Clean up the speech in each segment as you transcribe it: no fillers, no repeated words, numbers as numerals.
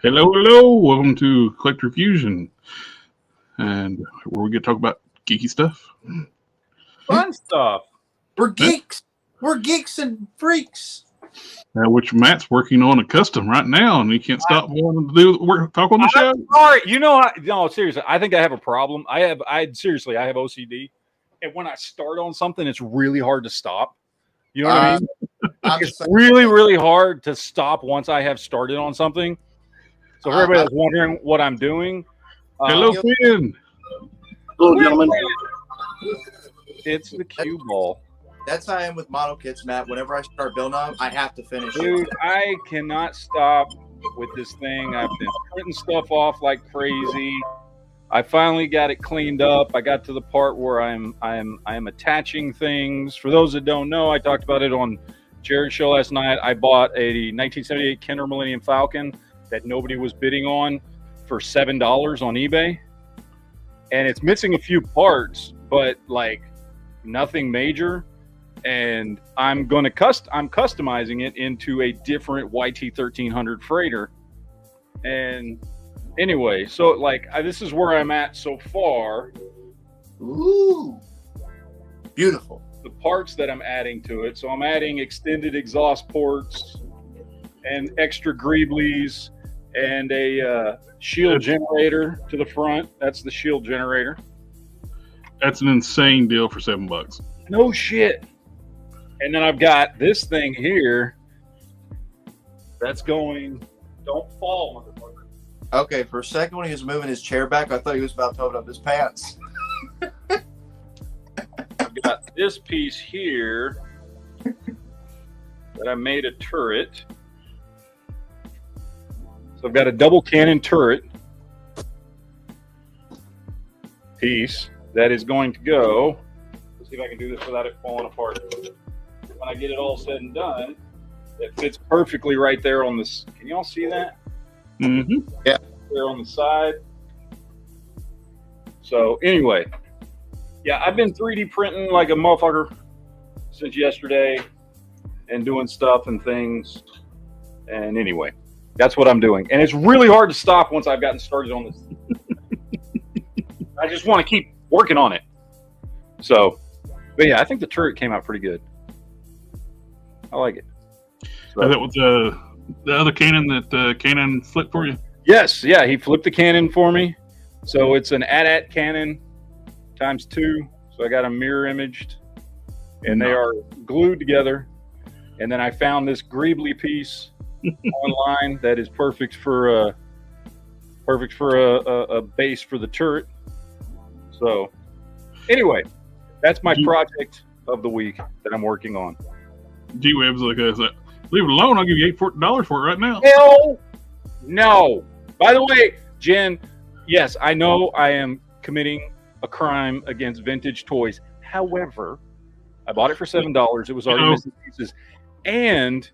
Hello, hello. Welcome to Collector Fusion, and where we get to talk about geeky stuff. Fun stuff. We're geeks. We're geeks and freaks. Which Matt's working on a custom right now, and he can't stop wanting to do work, talk on the show. Sorry, no, seriously, I think I have a problem. I have OCD, and when I start on something, it's really hard to stop. You know what I mean? It's really, really hard to stop once I have started on something. So for everybody that's wondering what I'm doing, Hello, Quinn. Hello, gentlemen. It's the cue ball. That's how I am with model kits, Matt. Whenever I start building them, I have to finish. Dude, I cannot stop with this thing. I've been printing stuff off like crazy. I finally got it cleaned up. I got to the part where I'm attaching things. For those that don't know, I talked about it on Jared's show last night. I bought a 1978 Kenner Millennium Falcon that nobody was bidding on for $7 on eBay, and it's missing a few parts, but like nothing major. And I'm customizing it into a different YT 1300 freighter. And anyway, so like this is where I'm at so far. Ooh, beautiful. The parts that I'm adding to it. So I'm adding extended exhaust ports and extra greeblies and a shield generator to the front. That's the shield generator. That's an insane deal for $7. No shit. And then I've got this thing here that's going, don't fall, motherfucker. Okay, for a second when he was moving his chair back, I thought he was about to open up his pants. I've got this piece here that I made a turret. So I've got a double cannon turret piece that is going to go. Let's see if I can do this without it falling apart. When I get it all said and done, it fits perfectly right there on this. Can you all see that? Mm-hmm. Yeah. There on the side. So anyway, yeah, I've been 3D printing like a motherfucker since yesterday and doing stuff and things. And anyway, that's what I'm doing. And it's really hard to stop once I've gotten started on this. I just want to keep working on it. So, but yeah, I think the turret came out pretty good. I like it. So, that was the other cannon that Cannon flipped for you? Yes, yeah, he flipped the cannon for me. So it's an AT-AT cannon ×2. So I got them mirror imaged, and they are glued together. And then I found this greebly piece online that is perfect for a base for the turret. So anyway, that's my project of the week that I'm working on. G-Web's like, leave it alone. I'll give you $8 for it right now. Hell no. By the way, Jen, yes, I know I am committing a crime against vintage toys. However, I bought it for $7. It was already missing pieces. And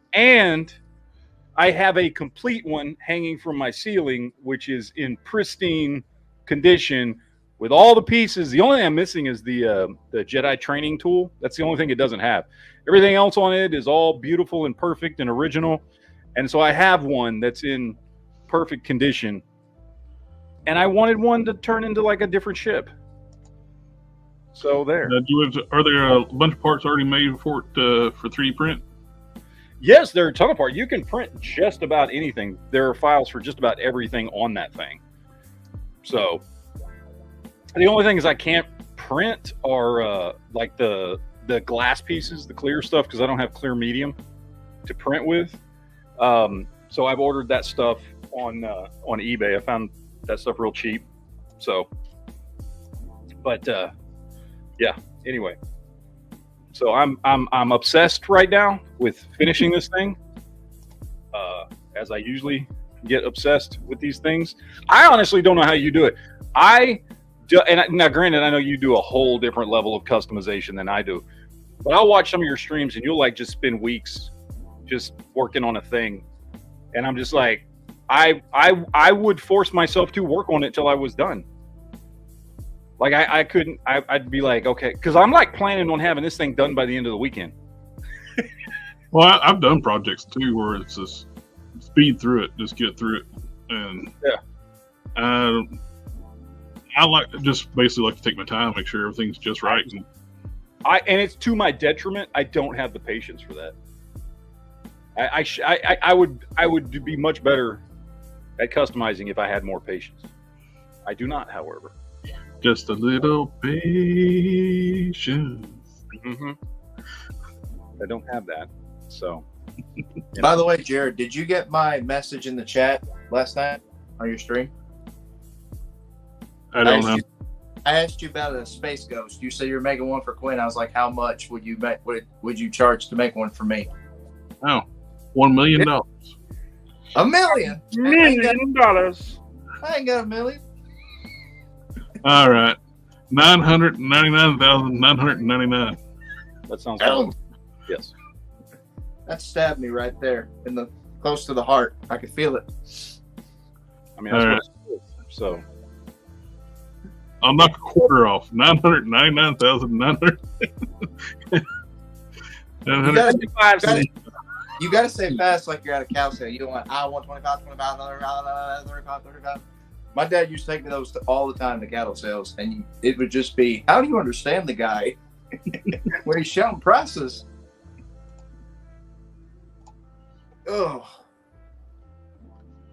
I have a complete one hanging from my ceiling, which is in pristine condition with all the pieces. The only thing I'm missing is the Jedi training tool. That's the only thing it doesn't have. Everything else on it is all beautiful and perfect and original. And so I have one that's in perfect condition. And I wanted one to turn into like a different ship. So there. Are there a bunch of parts already made for it for 3D print? Yes, there are a ton of parts. You can print just about anything. There are files for just about everything on that thing. So the only thing is I can't print are like the glass pieces, the clear stuff, because I don't have clear medium to print with. So I've ordered that stuff on eBay. I found that stuff real cheap. So, but yeah. Anyway, so I'm obsessed right now with finishing this thing. As I usually get obsessed with these things. I honestly don't know how you do it. Now, granted, I know you do a whole different level of customization than I do, but I'll watch some of your streams and you'll like just spend weeks just working on a thing, and I'm just like, I would force myself to work on it till I was done. Like I couldn't. I'd be like, okay, because I'm like planning on having this thing done by the end of the weekend. Well, I've done projects too where it's just speed through it, just get through it. and yeah, I like just basically like to take my time, make sure everything's just right. And it's to my detriment. I don't have the patience for that. I would be much better at customizing if I had more patience. I do not, however. Just a little patience. Mm-hmm. I don't have that. So, By the way, Jared, did you get my message in the chat last night on your stream? I don't know. I asked you about a space ghost. You said you're making one for Quinn. I was like, how much would you make? Would you charge to make one for me? Oh, $1 million. $1 million? $1 million. I ain't got $1 million. All right, 999,999. That sounds Oh. Yes. That stabbed me right there in the close to the heart. I could feel it. I mean, that's All what it is. So, I'll knock a quarter off. 999,900. You gotta say fast like you're at a cow sale. You don't want 125, 25, 35, 35. My dad used to take me those all the time to cattle sales, and it would just be, how do you understand the guy when he's shouting prices? Oh.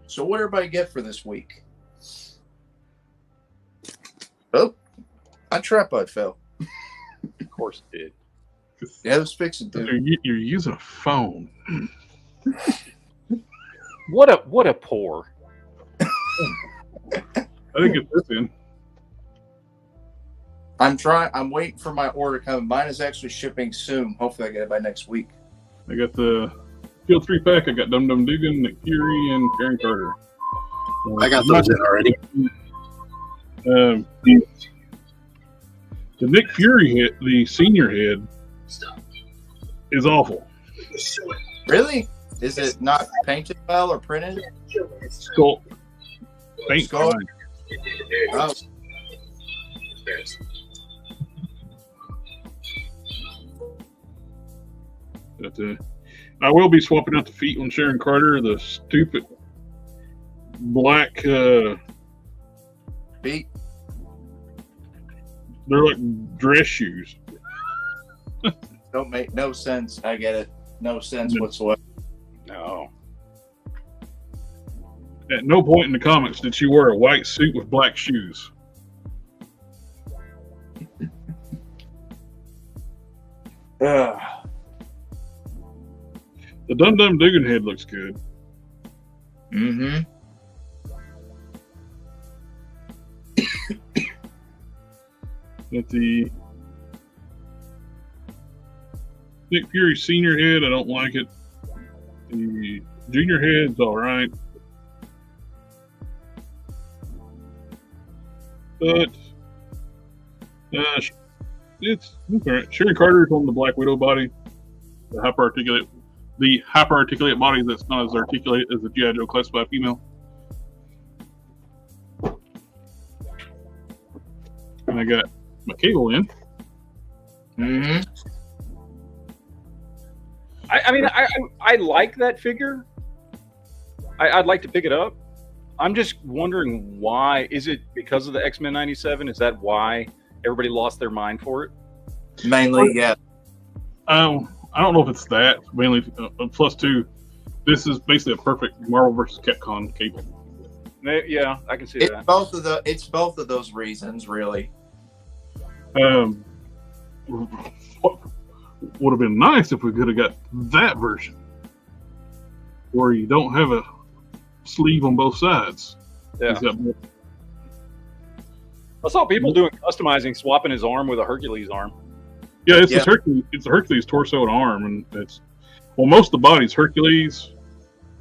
So what everybody get for this week? Oh, my tripod fell. of course it did. Yeah, it was fixing to. You're using a phone. What a poor. I didn't get this in. I'm waiting for my order coming. Mine is actually shipping soon. Hopefully I get it by next week. I got the Field 3-pack. I got Dum Dum Dugan, Nick Fury, and Karen Carter. I got those in already. The Nick Fury head, the senior head, is awful. Really? Is it not painted well or printed? Skull. Paint. Skull? Oh. But, I will be swapping out the feet on Sharon Carter. The stupid black. Feet? They're like dress shoes. Don't make no sense. I get it. No sense whatsoever. No. At no point in the comics did she wear a white suit with black shoes. Ugh. The Dum Dum Dugan head looks good. Mm-hmm. But the Nick Fury senior head, I don't like it. The junior head's all right. But it's all right. Sharon Carter's on the Black Widow body, the hyper articulate body that's not as articulate as the G.I. Joe classified female. And I got my cable in. Mm-hmm. I mean, I like that figure. I'd like to pick it up. I'm just wondering why. Is it because of the X-Men 97? Is that why everybody lost their mind for it? Mainly, yeah. I don't know if it's that. Mainly, plus two, this is basically a perfect Marvel vs. Capcom cable. Yeah, I can see It's that. It's both of those reasons, really. What would have been nice if we could have got that version, where you don't have a sleeve on both sides. Yeah. I saw people doing customizing, swapping his arm with a Hercules arm. Yeah, it's a Hercules torso and arm, and most of the body's Hercules.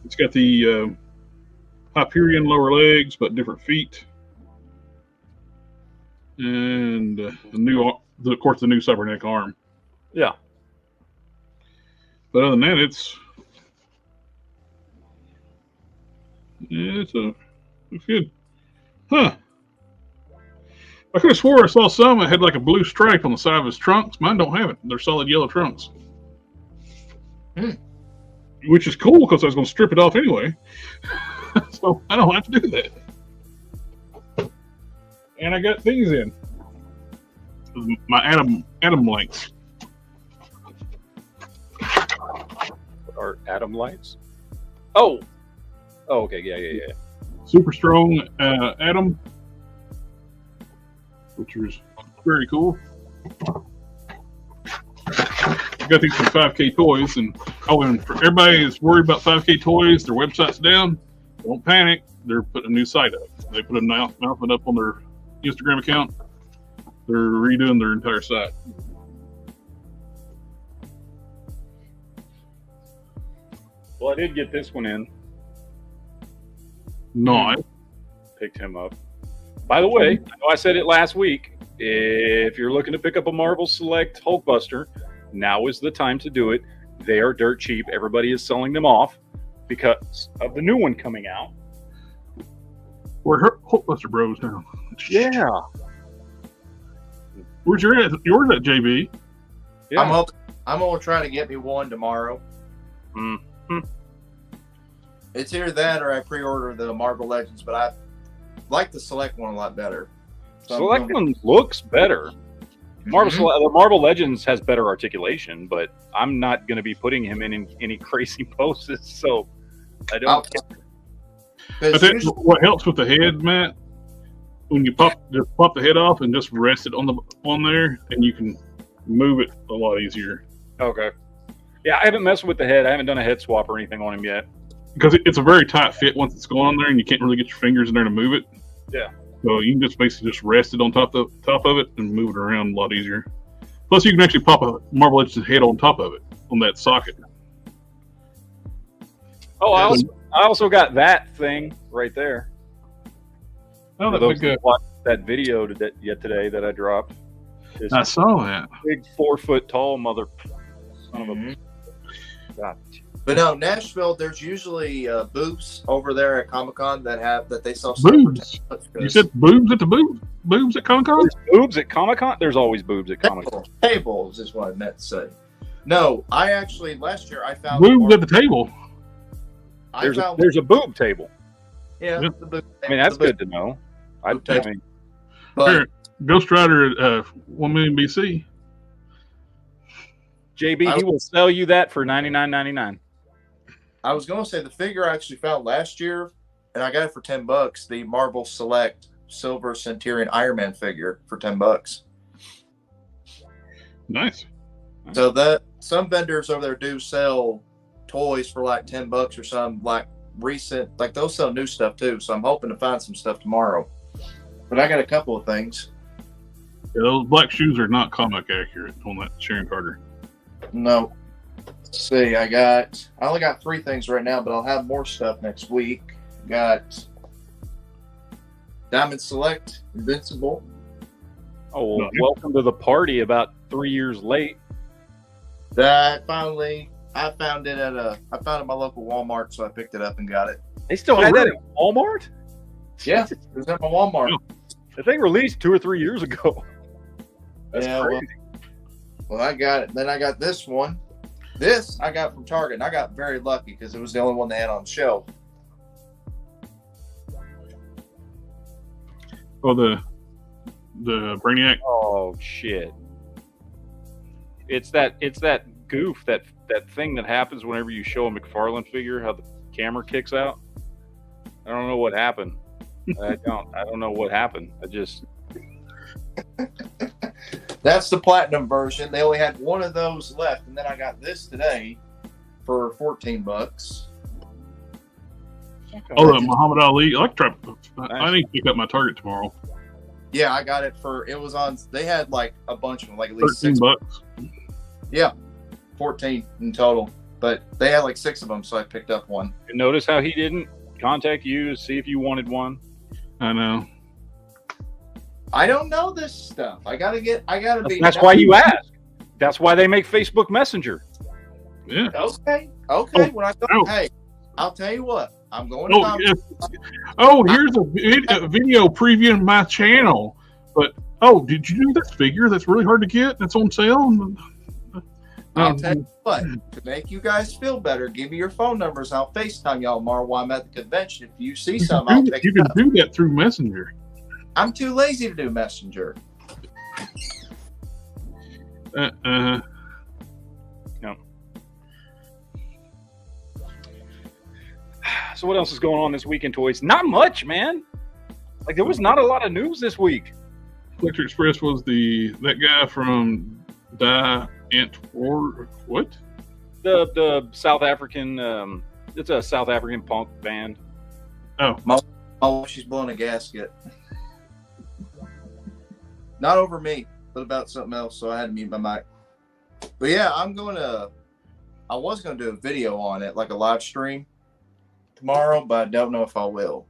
It's got the Hyperion lower legs, but different feet, and of course, the new cybernetic arm. Yeah. But other than that, it's good. Huh. I could have swore I saw some that had like a blue stripe on the side of his trunks. Mine don't have it. They're solid yellow trunks. Which is cool because I was going to strip it off anyway. So I don't have to do that. And I got these in. My Atom links. Are Atom lights? Oh, okay, yeah. Super strong Atom, which is very cool. I got these from 5K Toys, and for everybody that's worried about 5K Toys, their website's down. Don't panic. They're putting a new site up. They put an announcement up on their Instagram account. They're redoing their entire site. Well, I did get this one in. Nice. Picked him up. By the way, I know I said it last week. If you're looking to pick up a Marvel Select Hulkbuster, now is the time to do it. They are dirt cheap. Everybody is selling them off because of the new one coming out. We're Hulkbuster bros now. Yeah. Where's yours at, JB? Yeah. I'm gonna try to get me one tomorrow. Mm-hmm. It's either that or I pre-order the Marvel Legends, but I like the Select one a lot better. So Select one looks better. The Marvel Legends has better articulation, but I'm not going to be putting him in any crazy poses, so I don't. I think what helps with the head, Matt, when you pop the head off and just rest it on there, and you can move it a lot easier. Okay. Yeah, I haven't messed with the head. I haven't done a head swap or anything on him yet. Because it's a very tight fit once it's going on there, and you can't really get your fingers in there to move it. Yeah. So you can just basically just rest it on top of it and move it around a lot easier. Plus, you can actually pop a Marvel Legends head on top of it, on that socket. Oh, I also got that thing right there. Oh, For those that watched that video today that I dropped. I saw that. Big 4 foot tall mother son of a. God. But no, Nashville. There's usually booths over there at Comic-Con that they sell boobs. You said boobs at the boobs at Comic-Con? There's boobs at Comic-Con? There's always boobs at Comic-Con. Tables is what I meant to say. No, I actually last year I found boobs at the table. There's a boob table. Yeah, Yeah. the boob table. I mean, that's good to know. I mean, But Here, Ghost Rider at 1 million BC. JB, he will sell you that for $99.99. I was going to say the figure I actually found last year, and I got it for $10. The Marvel Select Silver Centurion Iron Man figure for $10. Nice. So that some vendors over there do sell toys for like $10 or some like recent, like they'll sell new stuff too. So I'm hoping to find some stuff tomorrow. But I got a couple of things. Yeah, those black shoes are not comic accurate on that Sharon Carter. No. Let's see, I only got 3 things right now, but I'll have more stuff next week. Got Diamond Select Invincible. Oh, well, welcome to the party about 3 years late. That I found it at my local Walmart, so I picked it up and got it. They still had that at Walmart? Yeah, it was at my Walmart. The thing released 2 or 3 years ago. That's crazy. Well, I got it. Then I got this one. This I got from Target, and I got very lucky because it was the only one they had on the shelf. Oh, the Brainiac. Oh shit! It's that goof that thing that happens whenever you show a McFarlane figure, how the camera kicks out. I don't know what happened. I don't know what happened. That's the platinum version. They only had one of those left, and then I got this today for $14. Oh, the Muhammad Ali. I need to pick up my Target tomorrow. Yeah, I got it they had like a bunch of them, like at least $13. Yeah, 14 in total. But they had like 6 of them, so I picked up one. And notice how he didn't contact you to see if you wanted one. I know. I don't know this stuff. I gotta be. That's why you ask. That's why they make Facebook Messenger. Yeah. Okay. Oh, When I go, oh. Hey, I'll tell you what. I'm going to. Yes. Oh, here's a video previewing my channel. But did you do this figure? That's really hard to get. That's on sale. I'll tell you what, to make you guys feel better, give me your phone numbers. I'll FaceTime y'all tomorrow while I'm at the convention. If you see something, I'll pick you it can up. do that through Messenger. I'm too lazy to do Messenger. No. So what else is going on this week in toys? Not much, man. Like, there was not a lot of news this week. Electric Express was that guy from Antwerp. What? The South African. It's a South African punk band. Oh, she's blowing a gasket. Not over me, but about something else. So I had to mute my mic. But yeah, I was gonna do a video on it, like a live stream tomorrow, but I don't know if I will.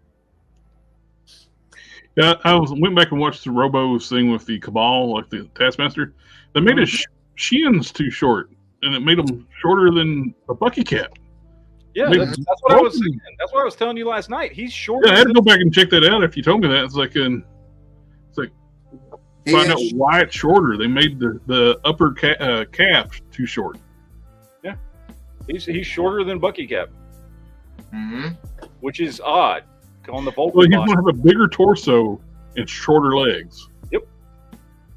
Yeah, went back and watched the Robo's thing with the Cabal, like the Taskmaster. They made his shins too short, and it made them shorter than a Bucky cap. Yeah, that's what I was saying. That's what I was telling you last night. He's shorter. Yeah, I had to go back and check that out after you told me that. It's like find out why it's shorter. They made the upper cap too short. Yeah, he's shorter than Bucky cap, which is odd. On the Vulcan well, he's going to have a bigger torso and shorter legs. Yep,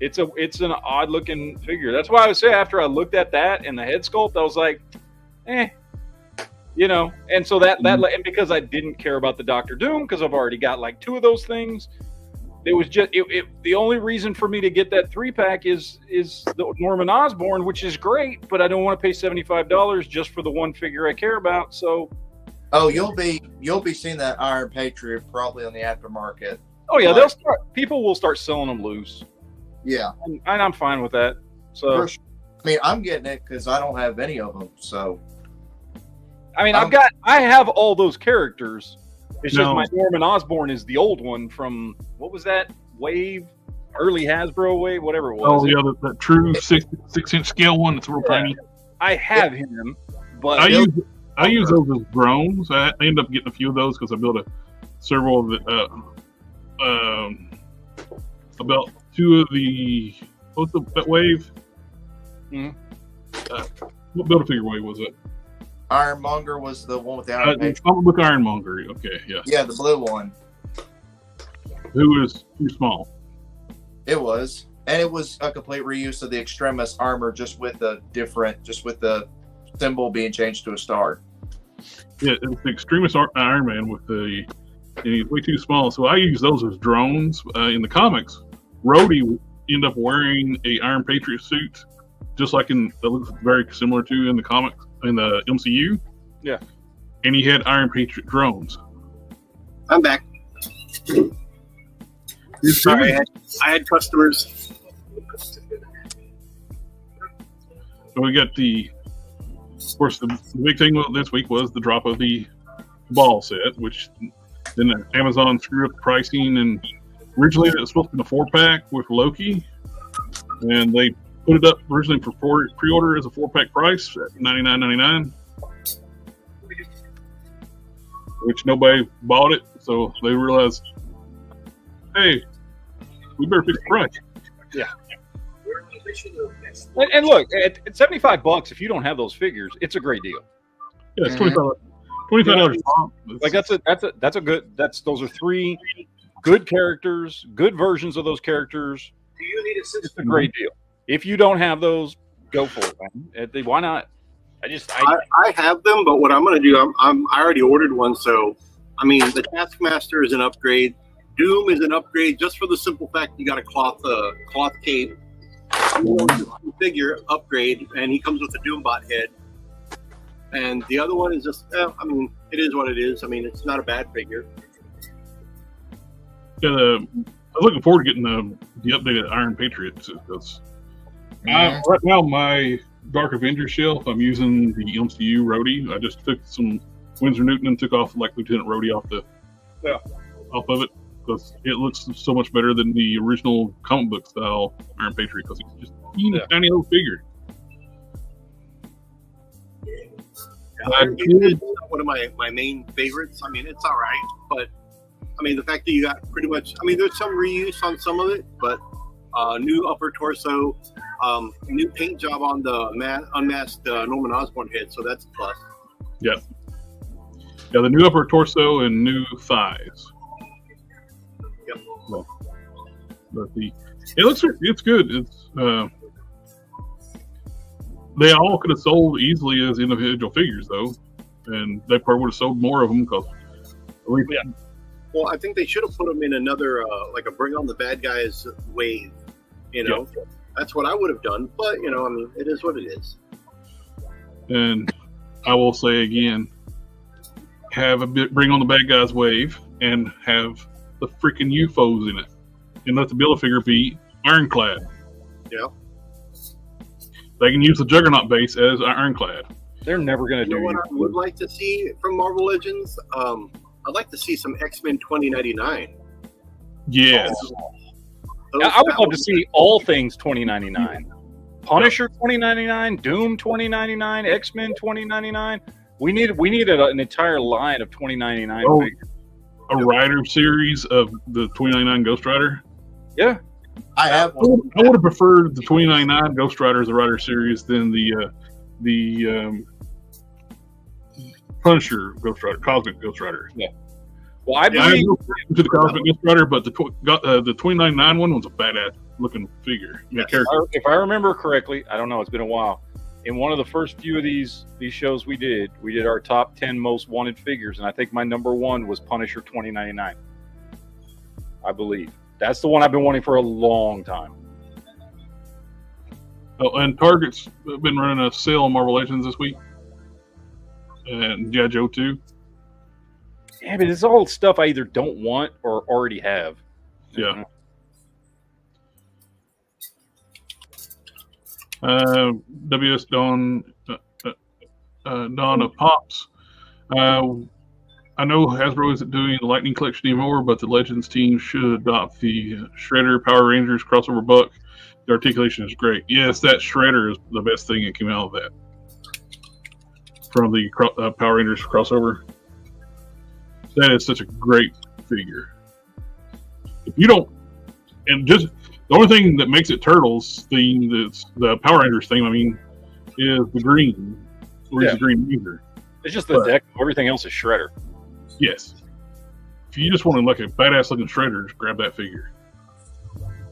it's an odd looking figure. That's why I would say after I looked at that and the head sculpt, I was like, And so and because I didn't care about the Doctor Doom because I've already got like 2 of those things. It was just the only reason for me to get that 3-pack is the Norman Osborn, which is great, but I don't want to pay $75 just for the one figure I care about. So. Oh, you'll be seeing that Iron Patriot probably on the aftermarket. Oh yeah, people will start selling them loose. Yeah, and I'm fine with that. So sure. I mean, I'm getting it because I don't have any of them. So I mean, I have all those characters. It's just my Norman Osborn is the old one from what was that wave, early Hasbro wave, whatever it was. Oh yeah, that true 6-inch scale one. It's real tiny. I have him, but I use those as drones. I end up getting a few of those because I built several of the about 2 of the that wave. What Build-A-Figure wave was it? Ironmonger was the one with the Iron Patriot. Comic book Ironmonger. Okay, yeah. Yeah, the blue one. Who is too small? It was, and it was a complete reuse of the Extremis armor, just with the symbol being changed to a star. Yeah, it's the Extremis Iron Man with he's way too small. So I use those as drones. In the comics, Rhodey end up wearing a Iron Patriot suit, just like that looks very similar to in the comics in the MCU. Yeah, and he had Iron Patriot drones. I'm back. Sorry, I had customers. So we got of course, the big thing this week was the drop of the ball set, which then Amazon screwed up the pricing. And originally it was supposed to be a 4-pack with Loki, and they put it up originally for pre-order as a 4-pack price at $99.99, which nobody bought it. So they realized, hey, we better fix the price. Yeah. And look, at $75, if you don't have those figures, it's a great deal. Yeah, it's $25. Like those are 3 good characters, good versions of those characters. Do you need it's a great deal. If you don't have those, go for it, man. Why not? I have them, but what I'm going to do, I already ordered one. So, I mean, the Taskmaster is an upgrade. Doom is an upgrade just for the simple fact you got a cloth cape. Figure upgrade, and he comes with a Doombot head. And the other one is just, I mean, it is what it is. I mean, it's not a bad figure. Yeah, I'm looking forward to getting the updated Iron Patriot. Because right now, my Dark Avenger shelf, I'm using the MCU Rhodey. I just took some Winsor Newton and took off like Lieutenant Rhodey off of it. Because it looks so much better than the original comic book style Iron Patriot, because he's just a tiny little figure. It's one of my main favorites. I mean, it's all right, but I mean, the fact that you got pretty much, I mean, there's some reuse on some of it, but new upper torso, New paint job on the unmasked Norman Osborn head, so that's a plus. Yeah. Yeah, the new upper torso and new thighs. Yep. Well, but it's good. It's they all could have sold easily as individual figures though, and they probably would have sold more of them because. Yeah. Well, I think they should have put them in another like a Bring on the Bad Guys wave. You know, that's what I would have done. But I mean, it is what it is. And I will say again, have a bit Bring on the Bad Guys wave and have the freaking UFOs in it, and let the Build-A-Figure be ironclad. Yeah. They can use the Juggernaut base as ironclad. They're never going to do what I would like to see from Marvel Legends? I'd like to see some X-Men 2099. Yes. I would love to see all things 2099. Punisher 2099, Doom 2099, X-Men 2099. We need an entire line of 2099 figures. A Rider series of the 2099 Ghost Rider. Yeah. I have I would have preferred the 2099 Ghost Rider as a Rider series than the Punisher Ghost Rider, Cosmic Ghost Rider. Yeah. Well, I believe to the Cosmic Ghost Rider, but the 2099 one was a badass looking figure. Yeah, character. If I remember correctly, I don't know, it's been a while. In one of the first few of these shows we did our top 10 most wanted figures, and I think my number one was Punisher 2099. I believe. That's the one I've been wanting for a long time. Oh, and Target's been running a sale on Marvel Legends this week. And G.I. Joe 2. Yeah, but it's all stuff I either don't want or already have. Yeah. W.S. Dawn of Pops. I know Hasbro isn't doing the Lightning Collection anymore, but the Legends team should adopt the Shredder Power Rangers crossover buck. The articulation is great. Yes, that Shredder is the best thing that came out of that. From the Power Rangers crossover. That is such a great figure. If you don't, and just the only thing that makes it Turtles theme, that's the Power Rangers theme, I mean, is the green. Or is the Green Ranger. It's just the deck. Everything else is Shredder. Yes. If you just want to look at a badass looking Shredder, just grab that figure.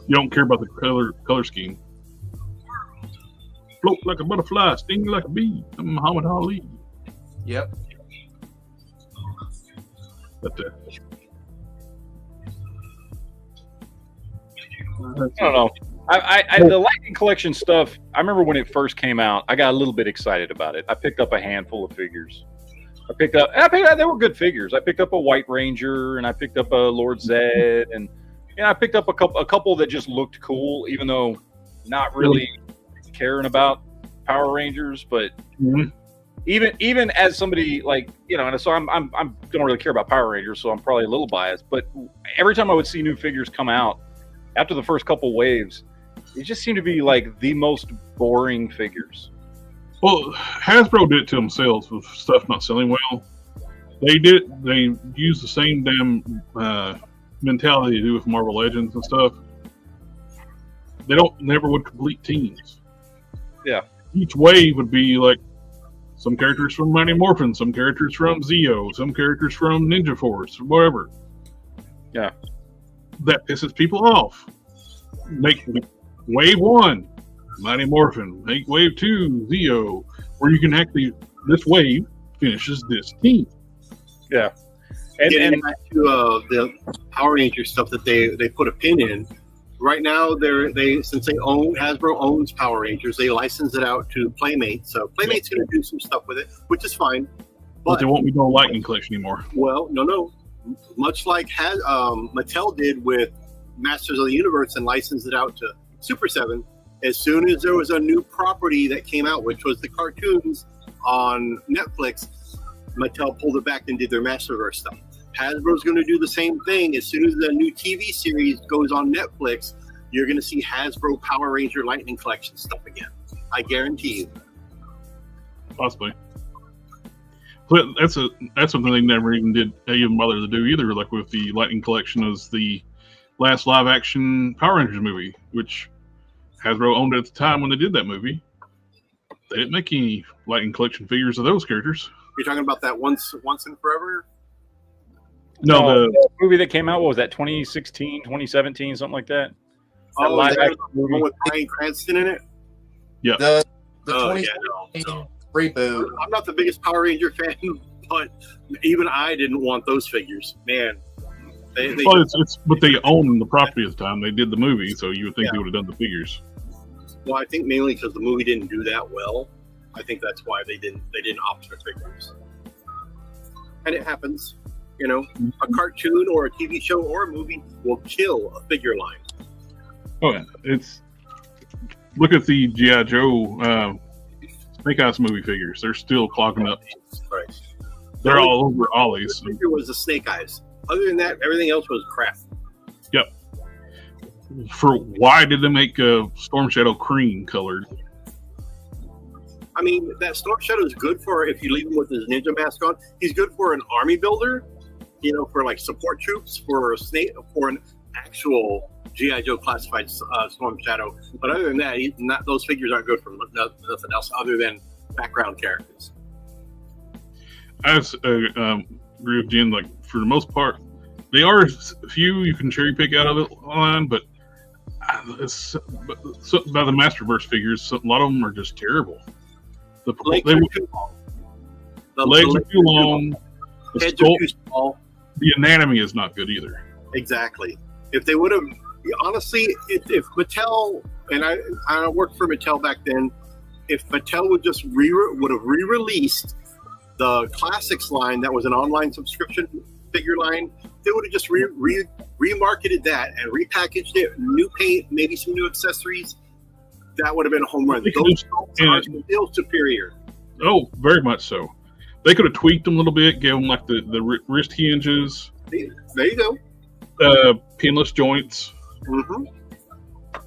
You don't care about the color scheme. Float like a butterfly, sting like a bee. I'm Muhammad Ali. Yep. That's it. I don't know. The Lightning Collection stuff, I remember when it first came out, I got a little bit excited about it. I picked up a handful of figures. They were good figures. I picked up a White Ranger, and I picked up a Lord Zed, and I picked up a couple that just looked cool, even though not really caring about Power Rangers. But even as somebody like, and so I don't really care about Power Rangers, so I'm probably a little biased. But every time I would see new figures come out after the first couple waves, it just seemed to be like the most boring figures. Well, Hasbro did it to themselves with stuff not selling well. They used the same damn mentality to do with Marvel Legends and stuff. They never would complete teams. Yeah. Each wave would be like some characters from Mighty Morphin, some characters from Zeo, some characters from Ninja Force, or whatever. Yeah. That pisses people off. Make wave 1 Mighty Morphin, make wave 2 Zeo, where you can actually, this wave finishes this team. Yeah. And back to the Power Ranger stuff that they put a pin in. Right now, since Hasbro owns Power Rangers, they license it out to Playmates. So Playmate's going to do some stuff with it, which is fine. But they won't be doing Lightning Collection anymore. Well, no. Much like Mattel did with Masters of the Universe and licensed it out to Super 7. As soon as there was a new property that came out, which was the cartoons on Netflix, Mattel pulled it back and did their Masterverse stuff. Hasbro's going to do the same thing. As soon as the new TV series goes on Netflix, you're going to see Hasbro Power Ranger Lightning Collection stuff again. I guarantee you. Possibly. But that's something they never even bother to do either. Like with the Lightning Collection, is the last live action Power Rangers movie, which Hasbro owned it at the time when they did that movie. They didn't make any Lightning Collection figures of those characters. You're talking about that once and forever? No, the movie that came out, what was that, 2016, 2017, something like that? Oh, live action movie with Bryan Cranston in it? Yeah. The Oh, 2016 no. reboot. I'm not the biggest Power Ranger fan, but even I didn't want those figures. Man. Well, but they owned the property at the time. They did the movie, so you would think they would have done the figures. Well, I think mainly because the movie didn't do that well. I think that's why they didn't opt for figures. And it happens, you know, a cartoon or a TV show or a movie will kill a figure line. Oh yeah, look at the G.I. Joe Snake Eyes movie figures. They're still clogging up. Right. They're all over Ollie's. The figure was the Snake Eyes. Other than that, everything else was crap. Yep. For why did they make Storm Shadow cream colored? I mean, that Storm Shadow is good for if you leave him with his ninja mask on. He's good for an army builder, you know, for like support troops, for an actual G.I. Joe classified Storm Shadow. But other than that, those figures aren't good for nothing else other than background characters. I agree with Jen. Like, for the most part, they are a few you can cherry pick out of the line, but by the Masterverse figures, a lot of them are just terrible. The legs are too long. The Heads are too small. The anatomy is not good either. Exactly. If they would have, honestly, if Mattel, and I worked for Mattel back then, if Mattel would just would have re-released the Classics line that was an online subscription figure line, they would have just remarketed that and repackaged it, new paint, maybe some new accessories. That would have been a home run. Those are still superior. Oh, very much so. They could have tweaked them a little bit, gave them like the wrist hinges. There you go. Pinless joints. Mm-hmm.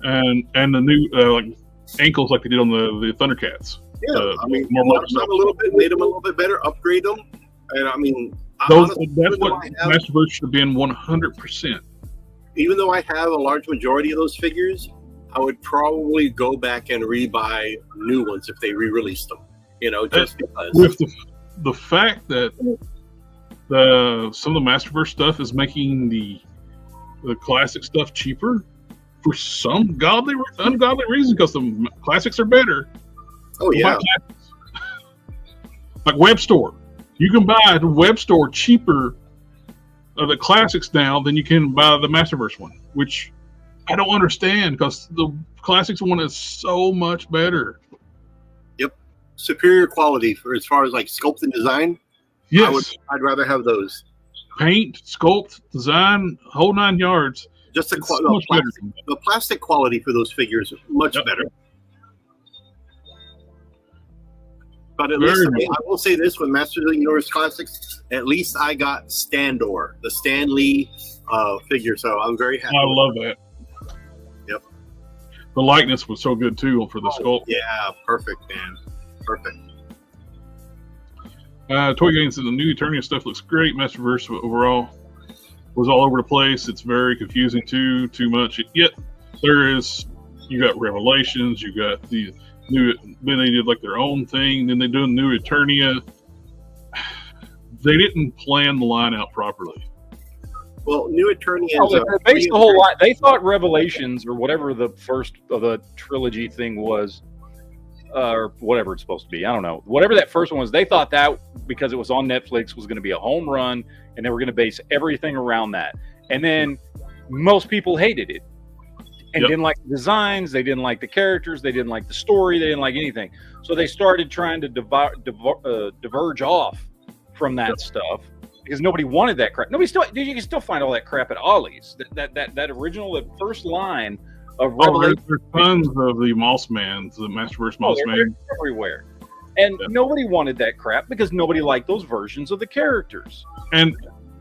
And the new like ankles like they did on the Thundercats. Yeah, I mean, modify them a little bit, made them a little bit better, upgrade them, and I mean, that's what Masterverse should have been 100%. Even though I have a large majority of those figures, I would probably go back and rebuy new ones if they re-released them. You know, just because. With the fact that some of the Masterverse stuff is making the classic stuff cheaper for some ungodly reason, because the classics are better. Oh yeah, like Web Store, you can buy the Web Store cheaper of the classics now than you can buy the Masterverse one, which I don't understand, because the classics one is so much better. Yep, superior quality for as far as like sculpt and design. Yes, I'd rather have those. Paint, sculpt, design, whole 9 yards. Just the plastic quality for those figures is much better. But at least I will say this: with Masters of the Universe Classics, at least I got Standor, the Stan Lee figure. So I'm very happy. I love that. Yep. The likeness was so good too for the sculpt. Yeah, perfect, man. Perfect. Toy Gang says the new Eternia stuff looks great. Masterverse overall was all over the place. It's very confusing too much. Yet you got Revelations, you got the new. Then they did like their own thing. Then they do a new Eternia. They didn't plan the line out properly. Well, new Eternia. They based the whole line. They thought Revelations or whatever the first of the trilogy thing was, or whatever it's supposed to be. I don't know. Whatever that first one was, they thought that because it was on Netflix was going to be a home run, and they were going to base everything around that. And then most people hated it and didn't like the designs. They didn't like the characters. They didn't like the story. They didn't like anything. So they started trying to diverge off from that stuff because nobody wanted that crap. You can still find all that crap at Ollie's. That original, that first line of Revelation. There's tons of the Mossmans, the Masterverse Mossman. Everywhere. And nobody wanted that crap because nobody liked those versions of the characters. And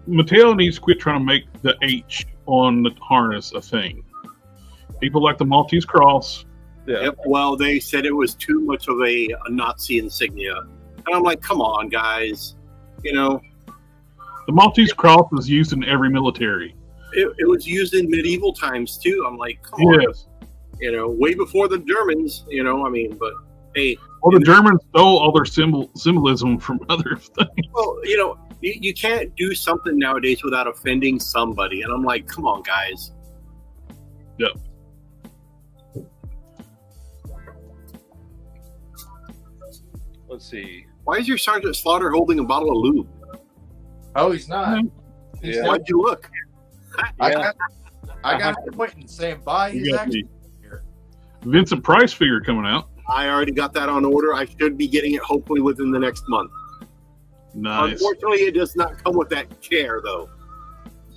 Mattel needs to quit trying to make the H on the harness a thing. People like the Maltese Cross. Yeah. Yep. Well, they said it was too much of a Nazi insignia. And I'm like, come on, guys. You know. The Maltese Cross is used in every military. It was used in medieval times, too. I'm like, come on. Yes. You know, way before the Germans. You know, I mean, but hey. Well, the Germans stole all their symbolism from other things. Well, you know, you can't do something nowadays without offending somebody, and I'm like, come on, guys. Yep. Let's see. Why is your Sergeant Slaughter holding a bottle of lube? Oh, he's not. Yeah. Why'd you look? I got a point in saying bye. You He's got actually the here. Vincent Price figure coming out. I already got that on order. I should be getting it hopefully within the next month. Nice. Unfortunately, it does not come with that chair, though.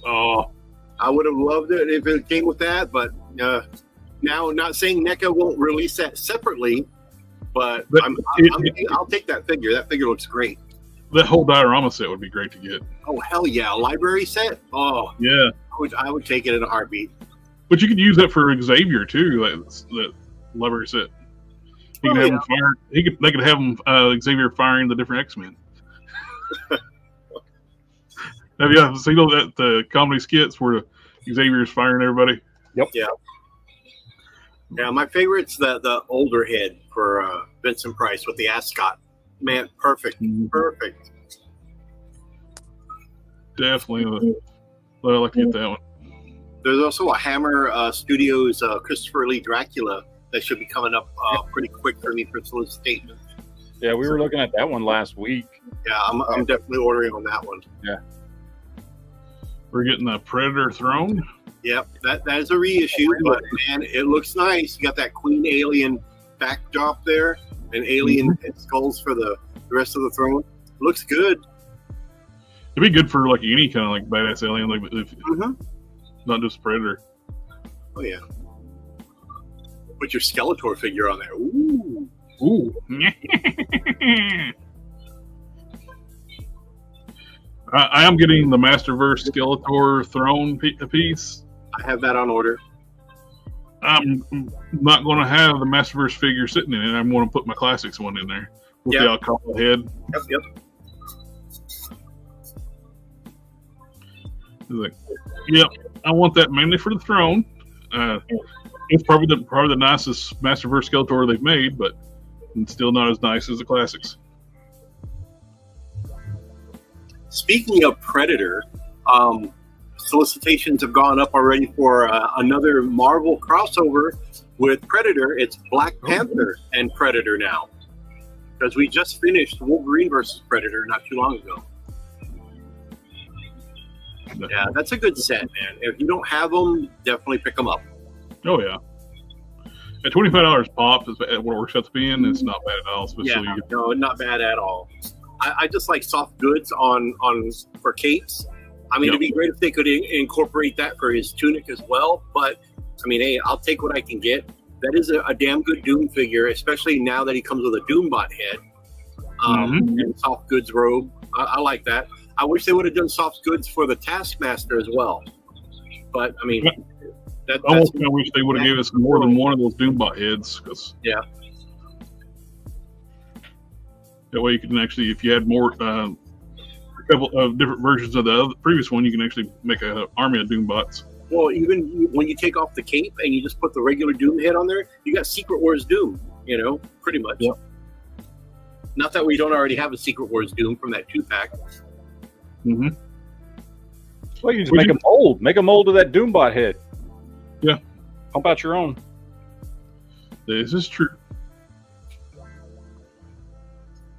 Oh, I would have loved it if it came with that, but now, not saying NECA won't release that separately, but I'll take that figure. That figure looks great. that whole diorama set would be great to get. Oh, hell yeah. A library set? Oh, Yeah. I would take it in a heartbeat. But you could use that for Xavier too. That library set. He could have him fire. They could have him Xavier firing the different X-Men. Have you seen that the comedy skits where Xavier's firing everybody? Yep. Yeah. Yeah, my favorite's the older head for Vincent Price with the ascot. Man, perfect. Mhm. Perfect. Definitely. I'd like to get that one. There's also a Hammer Studios Christopher Lee Dracula that should be coming up pretty quick for me for solicitation. Yeah, we were looking at that one last week. Yeah, I'm definitely ordering on that one. Yeah. We're getting a Predator throne. Yep, that is a reissue, but man, it looks nice. You got that Queen Alien backdrop there, and alien skulls for the rest of the throne. Looks good. It'd be good for like any kind of like badass alien, like if, not just Predator. Oh yeah. Put your Skeletor figure on there. Ooh. Ooh. I am getting the Masterverse Skeletor throne piece. I have that on order. I'm not going to have the Masterverse figure sitting in it. I'm going to put my classics one in there with the Alcala head. Yep. Like, yep, I want that mainly for the throne. It's probably the nicest Masterverse Skeletor they've made, but it's still not as nice as the classics. Speaking of Predator, solicitations have gone up already for another Marvel crossover with Predator. It's Black Panther and Predator now, because we just finished Wolverine versus Predator not too long ago. Yeah, that's a good set, man. If you don't have them, definitely pick them up. Oh yeah, at $25 pop is what it works out to be in. It's not bad at all. Especially no, not bad at all. I just like soft goods on for capes. I mean, it'd be great if they could incorporate that for his tunic as well. But I mean, hey, I'll take what I can get. That is a damn good Doom figure, especially now that he comes with a Doombot head and soft goods robe. I like that. I wish they would have done soft goods for the Taskmaster as well. But I mean, I almost kind of wish they would have given us more than one of those Doombot heads. Cause that way you can actually, if you had more, a couple of different versions of the previous one, you can actually make an army of Doombots. Well, even when you take off the cape and you just put the regular Doom head on there, you got Secret Wars Doom, pretty much. Yep. Not that we don't already have a Secret Wars Doom from that 2-pack. Mm-hmm. Well, you just make a mold of that Doombot head. Yeah. Pump out your own. This is true.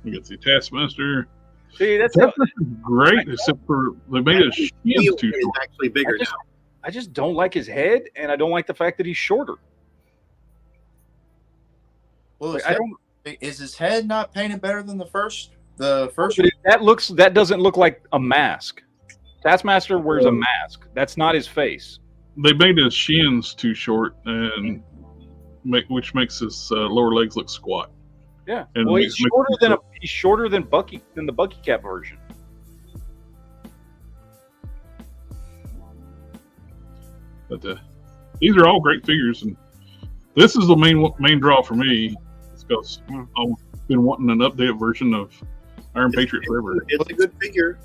We got the Taskmaster. See, that's great, except for they made his shins too short. Actually bigger now. I just don't like his head, and I don't like the fact that he's shorter. Well, is his head not painted better than the first? The first one? That doesn't look like a mask. Taskmaster wears a mask. That's not his face. They made his shins too short, and which makes his lower legs look squat. Yeah, and well, he's shorter than Bucky, than the Bucky Cap version. But these are all great figures, and this is the main draw for me. It's because I've been wanting an updated version of Iron Patriot forever. It's a good figure.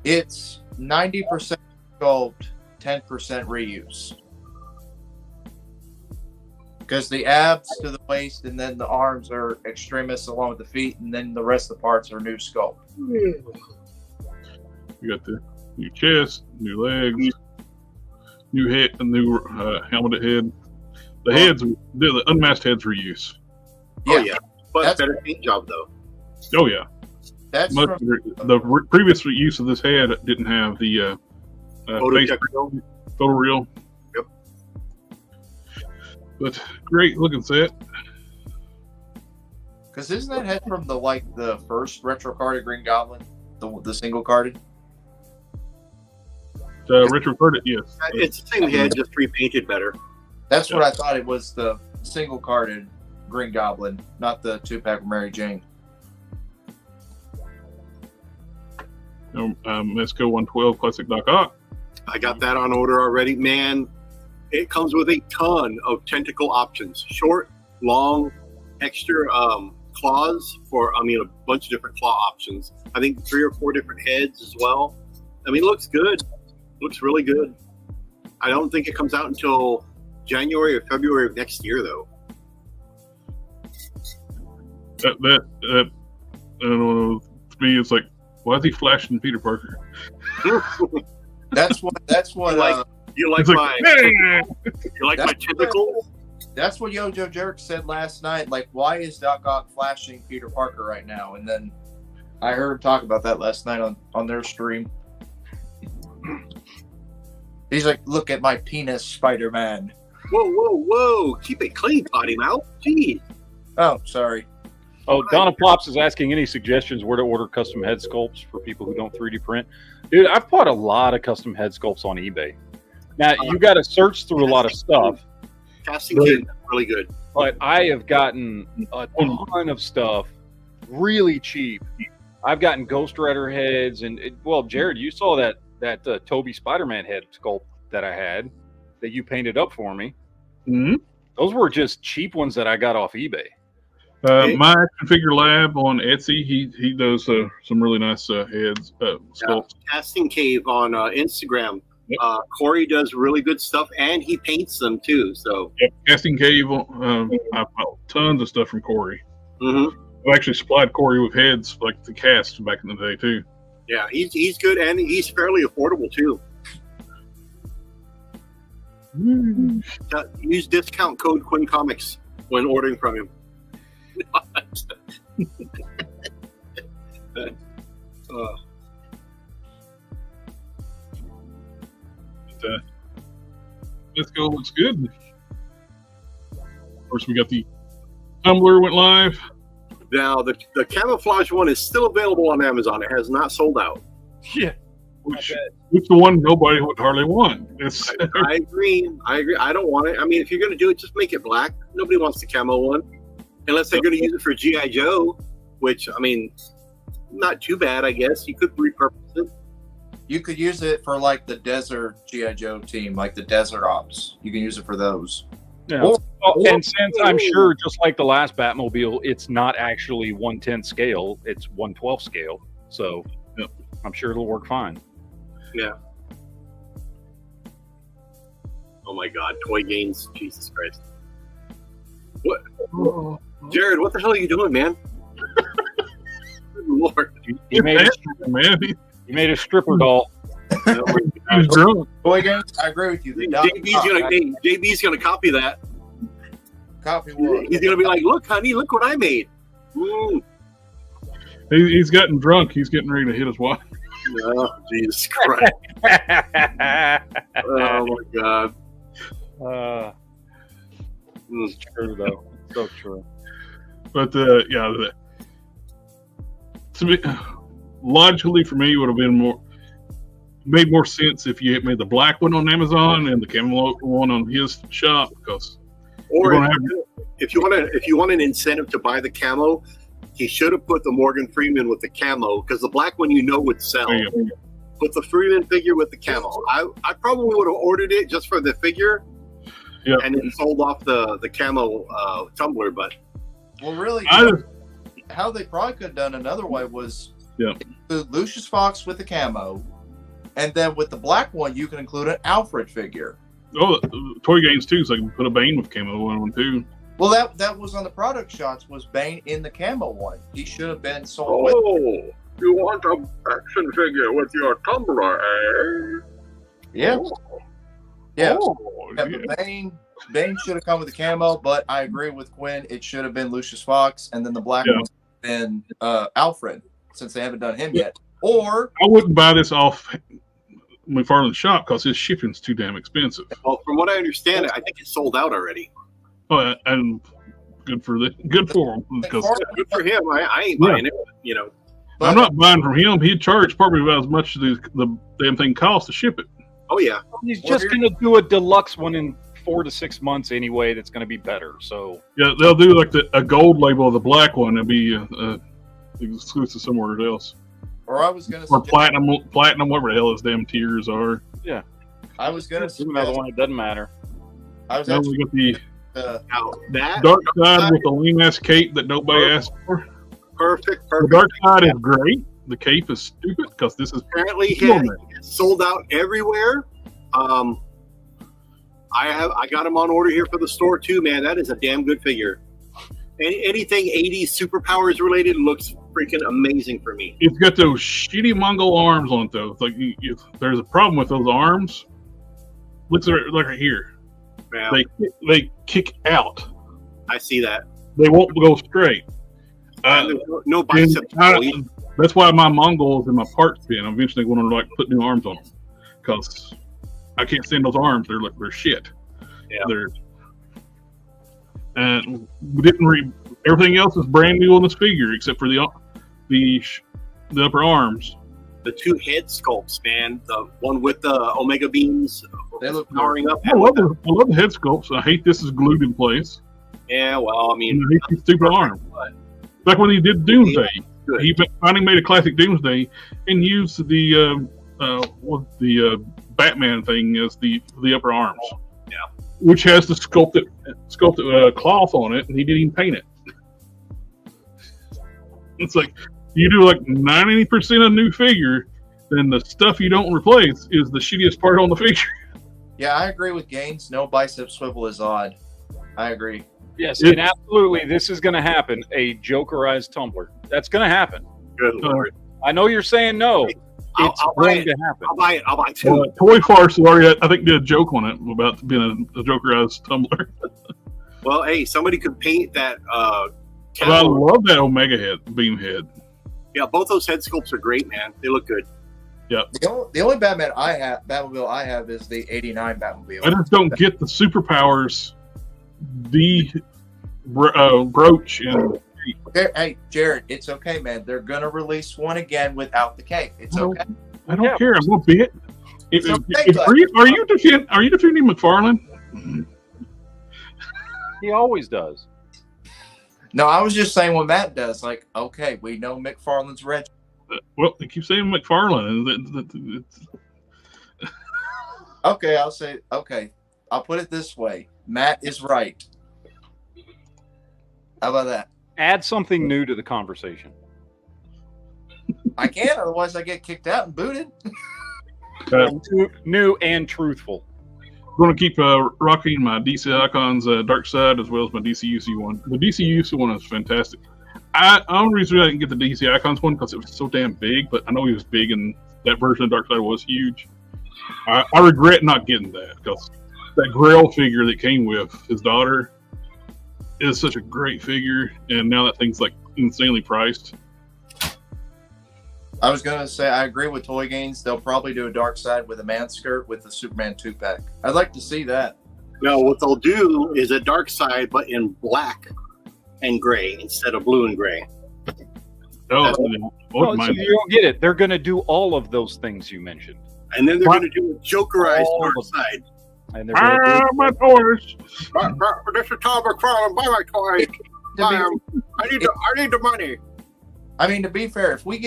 It's 90% sculpt, 10% reuse. Because the abs to the waist, and then the arms are extremists along with the feet, and then the rest of the parts are new sculpt. You got the new chest, new legs, new head, a new helmeted head. The heads, the unmasked heads for use. Oh yeah, but That's- better paint job though. Oh yeah, That's much from, better. The previous use of this head didn't have the face photo reel. Yep. But great looking set. because isn't that head from the first retro carded Green Goblin, the single carded? Richard heard it, yes. It's the same head, just repainted better. That's what I thought. It was the single carded Green Goblin, not the 2-pack of Mary Jane. Mesco 112 Classic Doc Ock. I got that on order already. Man, it comes with a ton of tentacle options. Short, long, extra claws for, a bunch of different claw options. I think 3 or 4 different heads as well. I mean, it looks good. Looks really good. I don't think it comes out until January or February of next year, though. That I don't know, to me, it's like, why is he flashing Peter Parker? That's what. You like It's my That's- tentacles? That's what Yojo Jerk said last night. Like, why is Doc Ock flashing Peter Parker right now? And then I heard him talk about that last night on their stream. He's like, look at my penis, Spider-Man. Whoa! Keep it clean, potty mouth. Jeez. Oh, sorry. Oh, Donna Plops is asking any suggestions where to order custom head sculpts for people who don't 3D print. Dude, I've bought a lot of custom head sculpts on eBay. Now, you got to search through a lot of stuff, Casting kit, really good. but I have gotten a ton of stuff really cheap. I've gotten Ghost Rider heads, and Jared, you saw that Toby Spider-Man head sculpt that I had that you painted up for me. Mm-hmm. Those were just cheap ones that I got off eBay. My Action Figure Lab on Etsy, he does some really nice heads sculpts. Casting Cave on Instagram. Yep. Corey does really good stuff, and he paints them too. So, Yep. Casting Cave, I bought tons of stuff from Corey. mhm. I actually supplied Corey with heads like the cast back in the day too. Yeah, he's good, and he's fairly affordable too. Use discount code Quinn Comics when ordering from him. Let's go. Looks good. Of course, we got the Tumblr went live. Now the camouflage one is still available on Amazon. It has not sold out. Yeah. Which the one nobody would hardly want. It's I agree. I don't want it. I mean, if you're going to do it, just make it black. Nobody wants the camo one, unless they're going to use it for GI Joe, which not too bad, I guess. You could repurpose it. You could use it for like the desert G.I. Joe team, like the Desert Ops. You can use it for those. Yeah. And since I'm sure, just like the last Batmobile, it's not actually 1/10 scale; it's 1/12 scale. So I'm sure it'll work fine. Yeah. Oh my God, toy games! Jesus Christ! What, Jared? What the hell are you doing, man? Good Lord! He made man. he made a stripper doll. He's drunk. Toy games, I agree with you. The JB's gonna copy that. copy one. He's gonna be like, "Look, honey, look what I made." Mm. He's gotten drunk. He's getting ready to hit his wife. Oh, Jesus Christ! Oh my God! It's true though. So true. But to me, logically for me, it would have been made more sense if you had made the black one on Amazon and the camo one on his shop, because Or if you want an incentive to buy the camo, he should have put the Morgan Freeman with the camo, because the black one would sell. Yeah. Put the Freeman figure with the camo. I probably would have ordered it just for the figure, and then sold off the camo tumbler. But Well, really, how they probably could have done another way was include Lucius Fox with the camo, and then with the black one, you can include an Alfred figure. Oh, Toy Games too, so I can put a Bane with camo on one too. Well, that was on the product shots. Was Bane in the camo one? He should have been sold with. Oh, you want a action figure with your tumbler, eh? Yeah. Oh. Yeah. Oh, Yeah, yeah. but Bane should have come with the camo, but I agree with Quinn. It should have been Lucius Fox, and then the black Yeah. one and Alfred, since they haven't done him yet. Or I wouldn't buy this off McFarlane's shop because his shipping's too damn expensive. Well, from what I understand, I think it's sold out already. Oh, and good for him because Good for him. I ain't buying it. You know. I'm not buying from him. He'd charge probably about as much as the damn thing costs to ship it. Oh yeah. He's just going to do a deluxe one in 4 to 6 months anyway. That's going to be better. So Yeah, they'll do like a gold label of the black one and be exclusive somewhere else. Or I was going to Or platinum, whatever the hell his damn tiers are. I was going to another one. It doesn't matter. I was Now actually we got the Now that dark side with the lean ass cape that nobody asked for. perfect. The dark side is great. The cape is stupid because this is Apparently, Stillman. it's sold out everywhere. I got him on order here for the store too, man. That is a damn good figure. Anything 80s superpowers related looks freaking amazing for me. It's got those shitty Mongol arms on it though. It's like there's a problem with those arms. Look right here. Yeah, They kick out. I see that. They won't go straight. And there's no biceps. That's why my Mongols and my parts bin. I'm eventually going to put new arms on them because I can't stand those arms. They're shit. Yeah. And we didn't everything else is brand new on this figure except for the upper arms. The two head sculpts, man. The one with the Omega beams, They look powering up. I love the head sculpts. I hate this is glued in place. Yeah, well, I mean, And I hate these stupid arms. but Back when he did Doomsday, good. he finally made a classic Doomsday and used the Batman thing as the upper arms. Yeah. Which has the sculpted cloth on it, and he didn't even paint it. It's like you do like 90% of new figure, then the stuff you don't replace is the shittiest part on the figure. Yeah, I agree with Gaines. No bicep swivel is odd. I agree. Yes, and absolutely, this is going to happen. A Jokerized tumbler. That's going to happen. Good Lord. I know you're saying no. It's I'll buy going it. to happen. I'll buy it. I'll buy two. Toy Farce already, I think, did a joke on it about being a Jokerized tumbler. Well, hey, somebody could paint that. But I love that Omega beam head. Yeah, both those head sculpts are great, man. They look good. The only Batmobile I have is the '89 Batmobile. I just don't get the superpowers, brooch, and Hey, Jared, it's okay, man. They're gonna release one again without the cape. It's okay. I don't care. I'm gonna be it. It's okay, Are you defending McFarlane? He always does. No, I was just saying what Matt does. Like, okay, we know McFarlane's red. Well, they keep saying McFarlane. Okay, I'll put it this way. Matt is right. How about that? Add something new to the conversation. I can't, otherwise I get kicked out and booted. New and truthful. I'm going to keep rocking my DC Icons Dark Side as well as my DC UC one. The DC UC one is fantastic. The only reason I didn't get the DC Icons one because it was so damn big, but I know he was big and that version of Dark Side was huge. I regret not getting that because that Grail figure that came with his daughter is such a great figure, and now that thing's like insanely priced. I was gonna say I agree with Toy Gaines. They'll probably do a Dark Side with a man skirt with the Superman 2-pack. I'd like to see that. No, what they'll do is a Dark Side, but in black and gray instead of blue and gray. Oh, So you don't get it. They're going to do all of those things you mentioned. And then they're going to do a Jokerized All Dark of them. Side. And they're going to do my toys. This is Tom McFarlane. Buy my toys. I need the money. I mean, to be fair, if we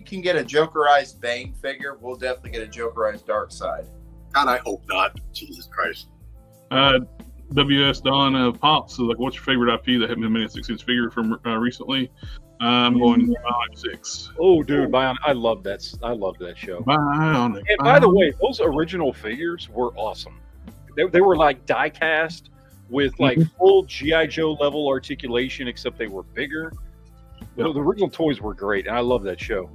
can get a Jokerized Bane figure, we'll definitely get a Jokerized Dark Side. God, I hope not. Jesus Christ. WS Don Pops is like, what's your favorite IP that hasn't been a 6-inch figure from recently? I'm going Bionic 6. Oh, dude, Bionic! I love that. I love that show. Bionic. And by the way, those original figures were awesome. They were like die cast with like full GI Joe level articulation, except they were bigger. The original toys were great, and I love that show.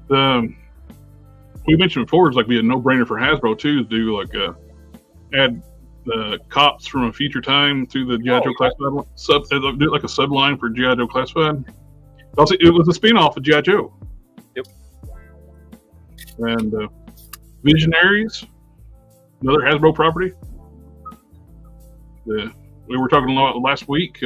We mentioned before, it's like be a no-brainer for Hasbro too to do like add the cops from a future time to the GI Joe Classified do like a subline for GI Joe Classified. Also, it was a spin-off of GI Joe. Yep. And Visionaries, another Hasbro property. We were talking about last week.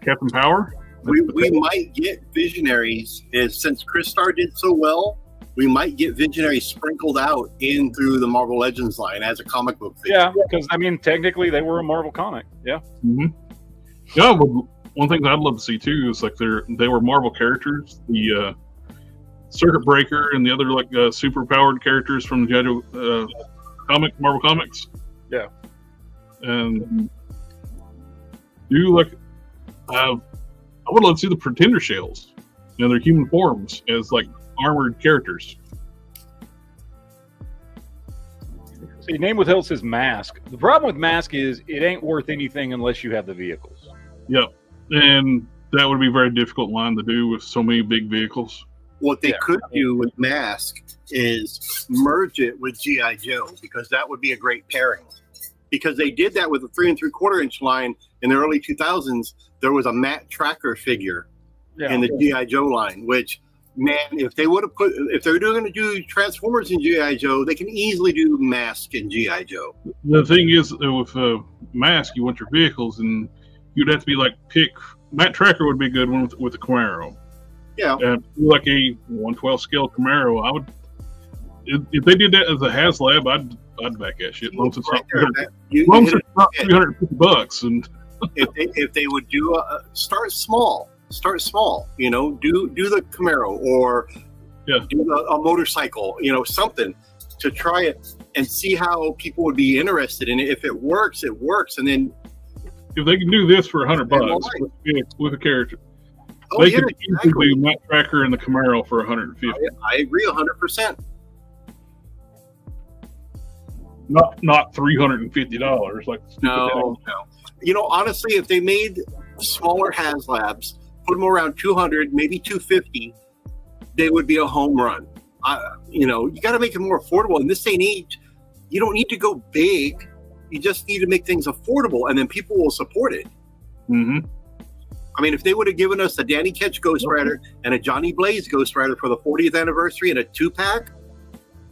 Captain Power. We might get Visionaries, since Chris Star did so well. We might get Visionaries sprinkled out in through the Marvel Legends line as a comic book figure. Yeah, because I mean, technically, they were a Marvel comic. Yeah. Mm-hmm. Yeah. Well, one thing that I'd love to see too is like they were Marvel characters. The Circuit Breaker and the other like super powered characters from the GI Joe Marvel Comics. Yeah. And do like I would love to see the Pretender shells and their human forms as like armored characters. See, name withheld says Mask. The problem with Mask is it ain't worth anything unless you have the vehicles. Yep. And that would be a very difficult line to do with so many big vehicles. What they could do with Mask is merge it with G.I. Joe, because that would be a great pairing. Because they did that with the 3 3/4 inch line in the early 2000s. There was a Matt Tracker figure in the G.I. Joe line, which, man, if they would have if they're going to do Transformers in G.I. Joe, they can easily do Mask in G.I. Joe. The thing is, with Mask, you want your vehicles, and you'd have to be like pick. Matt Tracker would be a good one with the Camaro. Yeah, like a 1/12 scale Camaro. I would, if they did that as a HasLab, I'd back that shit. Long as it's not $350, and if they would do start small. You know, do the Camaro or do a motorcycle. You know, something to try it and see how people would be interested in it. If it works, it works, and then if they can do this for $100 with a character. They could easily do Matt Tracker and the Camaro for $150. I agree 100%. Not $350 like no. You know, honestly, if they made smaller HasLabs, put them around 200, maybe 250, they would be a home run. You know, you got to make it more affordable. In this day and age, you don't need to go big. You just need to make things affordable, and then people will support it. Mm-hmm. I mean, if they would have given us a Danny Ketch Ghost Rider and a Johnny Blaze Ghost Rider for the 40th anniversary in a 2-pack,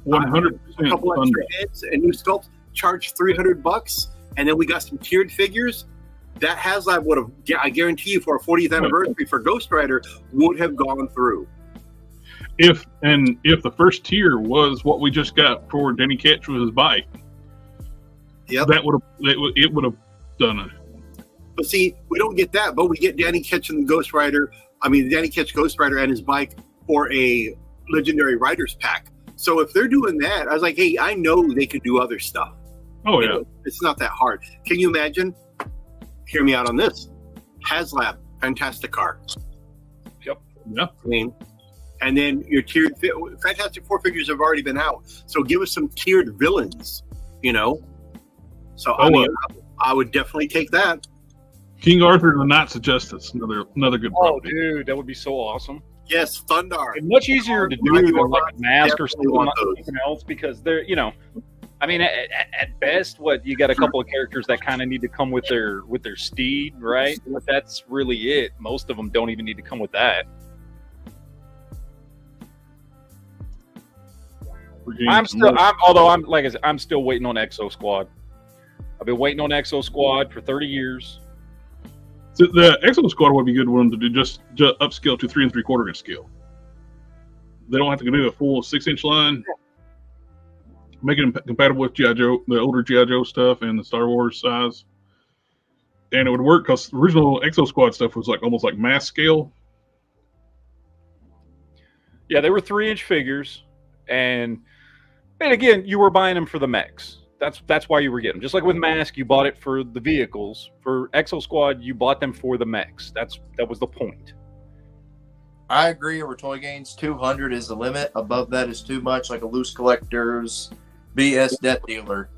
100%, a couple extra heads and new sculpts, charged $300, and then we got some tiered figures, that HasLab would have, I guarantee you, for a 40th anniversary for Ghost Rider, would have gone through. If the first tier was what we just got for Danny Ketch with his bike, that would have done it. But see, we don't get that, but we get Danny Ketch and the Ghost Rider. I mean, Danny Ketch Ghost Rider and his bike for a Legendary Riders pack. So if they're doing that, I was like, hey, I know they could do other stuff. Oh, yeah. It's not that hard. Can you imagine? Hear me out on this. HasLab, Fantastic Car. Yep. Yeah. I mean, and then your tiered Fantastic Four figures have already been out. So give us some tiered villains, you know? So I would definitely take that. King Arthur and the Knights of Justice, another good property. Dude, that would be so awesome. Yes, Thundar. It's much easier to do than like a Mask or something else, because they're, you know, I mean, at best, you got a couple of characters that kind of need to come with their steed, right? But that's really it. Most of them don't even need to come with that. I'm still waiting on Exo Squad. I've been waiting on Exo Squad for 30 years. So the Exo Squad would be a good one to do just upscale to 3 3/4 inch scale. They don't have to do a full 6-inch line. Make it compatible with G.I. Joe, the older G.I. Joe stuff and the Star Wars size. And it would work because the original Exo Squad stuff was like almost like mass scale. Yeah, they were 3-inch figures. And again, you were buying them for the mechs. That's why you were getting them. Just like with Mask, you bought it for the vehicles. For Exo Squad, you bought them for the mechs. That was the point. I agree. Over Toy Gains, 200 is the limit. Above that is too much, like a loose collector's BS debt dealer.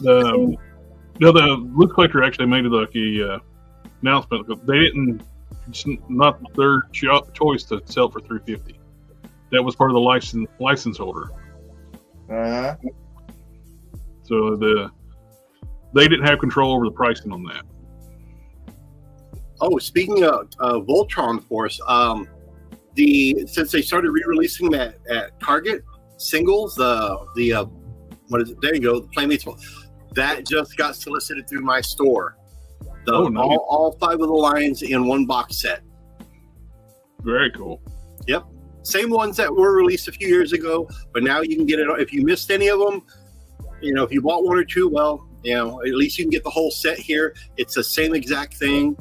The Loot Collector actually made like a announcement because they didn't. It's not their choice to sell for $350. That was part of the license holder. Uh-huh. So they didn't have control over the pricing on that. Oh, speaking of Voltron Force, since they started re-releasing them at Target singles, what is it? There you go, the Playmates. That just got solicited through my store. Nice. All 5 of the lines in one box set. Very cool. Yep. Same ones that were released a few years ago, but now you can get it. If you missed any of them, if you bought 1 or 2, well, at least you can get the whole set here. It's the same exact thing,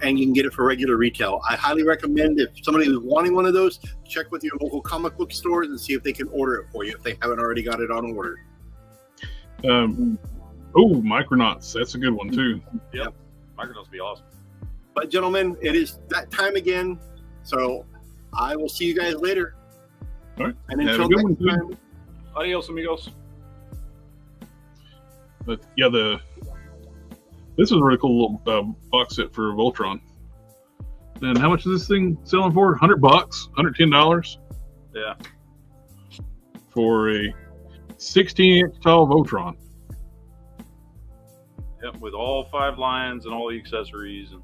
and you can get it for regular retail. I highly recommend, if somebody is wanting one of those, check with your local comic book stores and see if they can order it for you if they haven't already got it on order. Micronauts. That's a good one, too. Yep. Micronauts would be awesome. But, gentlemen, it is that time again, so I will see you guys later. All right. And until next time. Adios, amigos. But, yeah, this is a really cool little box set for Voltron. And how much is this thing selling for? $100, $110. Yeah. For a 16-inch tall Voltron. Yep, with all 5 lines and all the accessories.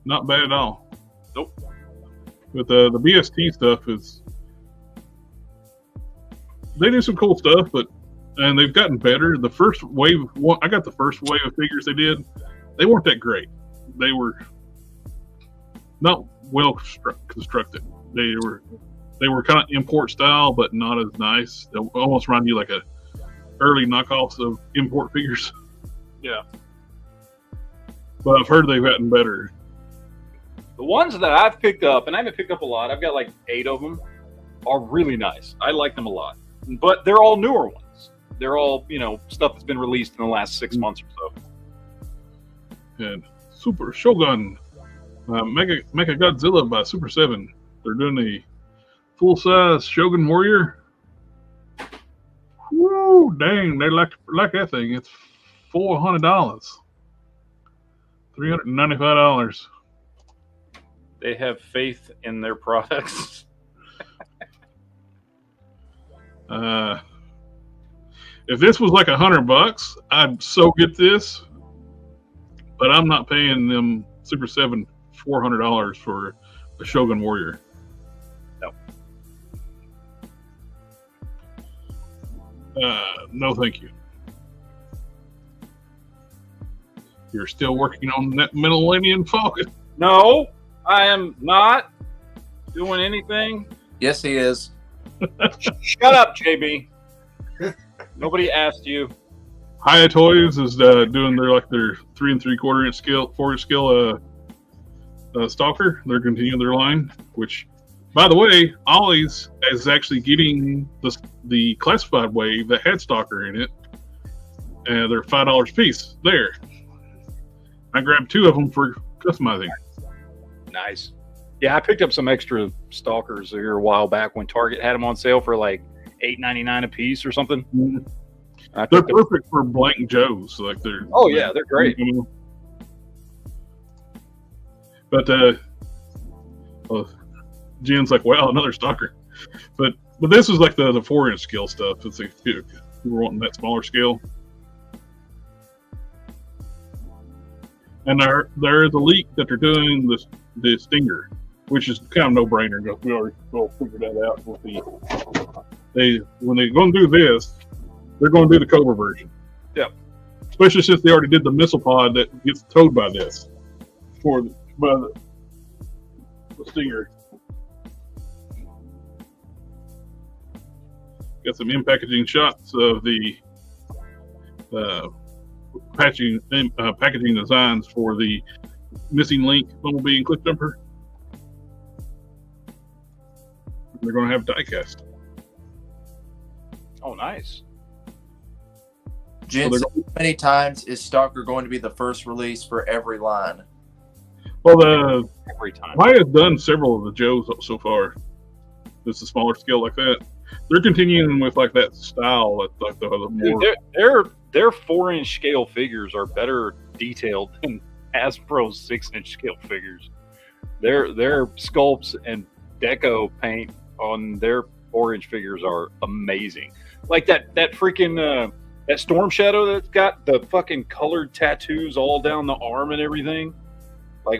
Not bad at all. Nope. But the BST stuff is... They do some cool stuff, and they've gotten better. The first wave... I got the first wave of figures they did. They weren't that great. They were not well constructed. They were kind of import style, but not as nice. They almost remind you like a early knockoffs of import figures. Yeah. But I've heard they've gotten better. The ones that I've picked up, and I haven't picked up a lot, I've got like 8 of them, are really nice. I like them a lot. But they're all newer ones. They're all, stuff that's been released in the last 6 months or so. And Super Shogun, Mecha Godzilla by Super 7. They're doing a full-size Shogun Warrior. Woo, dang, they like that thing. It's $400. $395. They have faith in their products. If this was like $100, I'd so get this. But I'm not paying them Super 7 $400 for a Shogun Warrior. No. No, thank you. You're still working on that Millennium Falcon. No, I am not doing anything. Yes, he is. Shut up, JB. Nobody asked you. Hiya Toys is doing their 3 3/4 inch scale, 4 inch scale Stalker. They're continuing their line, which, by the way, Ollie's is actually getting the classified wave that had Stalker in it, and they're $5 a piece. There, I grabbed 2 of them for customizing. Nice. Yeah, I picked up some extra Stalkers here a while back when Target had them on sale for like $8.99 a piece or something. Mm-hmm. They're perfect for blank Joes. Oh yeah, they're great. But Jen's like, wow, another Stalker. But this is like the 4 inch scale stuff. It's like if you were wanting that smaller scale. And there is a leak that they're doing the Stinger, which is kind of no brainer. We already figured that out with when they're going to do this, they're going to do the Cobra version. Yep. Especially since they already did the missile pod that gets towed by this by the Stinger. Got some in-packaging shots of the packaging designs for the missing link Bumblebee and Cliff Jumper. They're going to have die-cast. Oh, nice. Jen, how many times is Stalker going to be the first release for every line? Well, Every time. Maya's done several of the Joes so far. It's a smaller scale like that. they're continuing with like that style. That's like the more. Their 4-inch scale figures are better detailed than Hasbro's 6-inch scale figures. Their sculpts and deco paint on their 4-inch figures are amazing. Like that freaking that Storm Shadow that's got the fucking colored tattoos all down the arm and everything. Like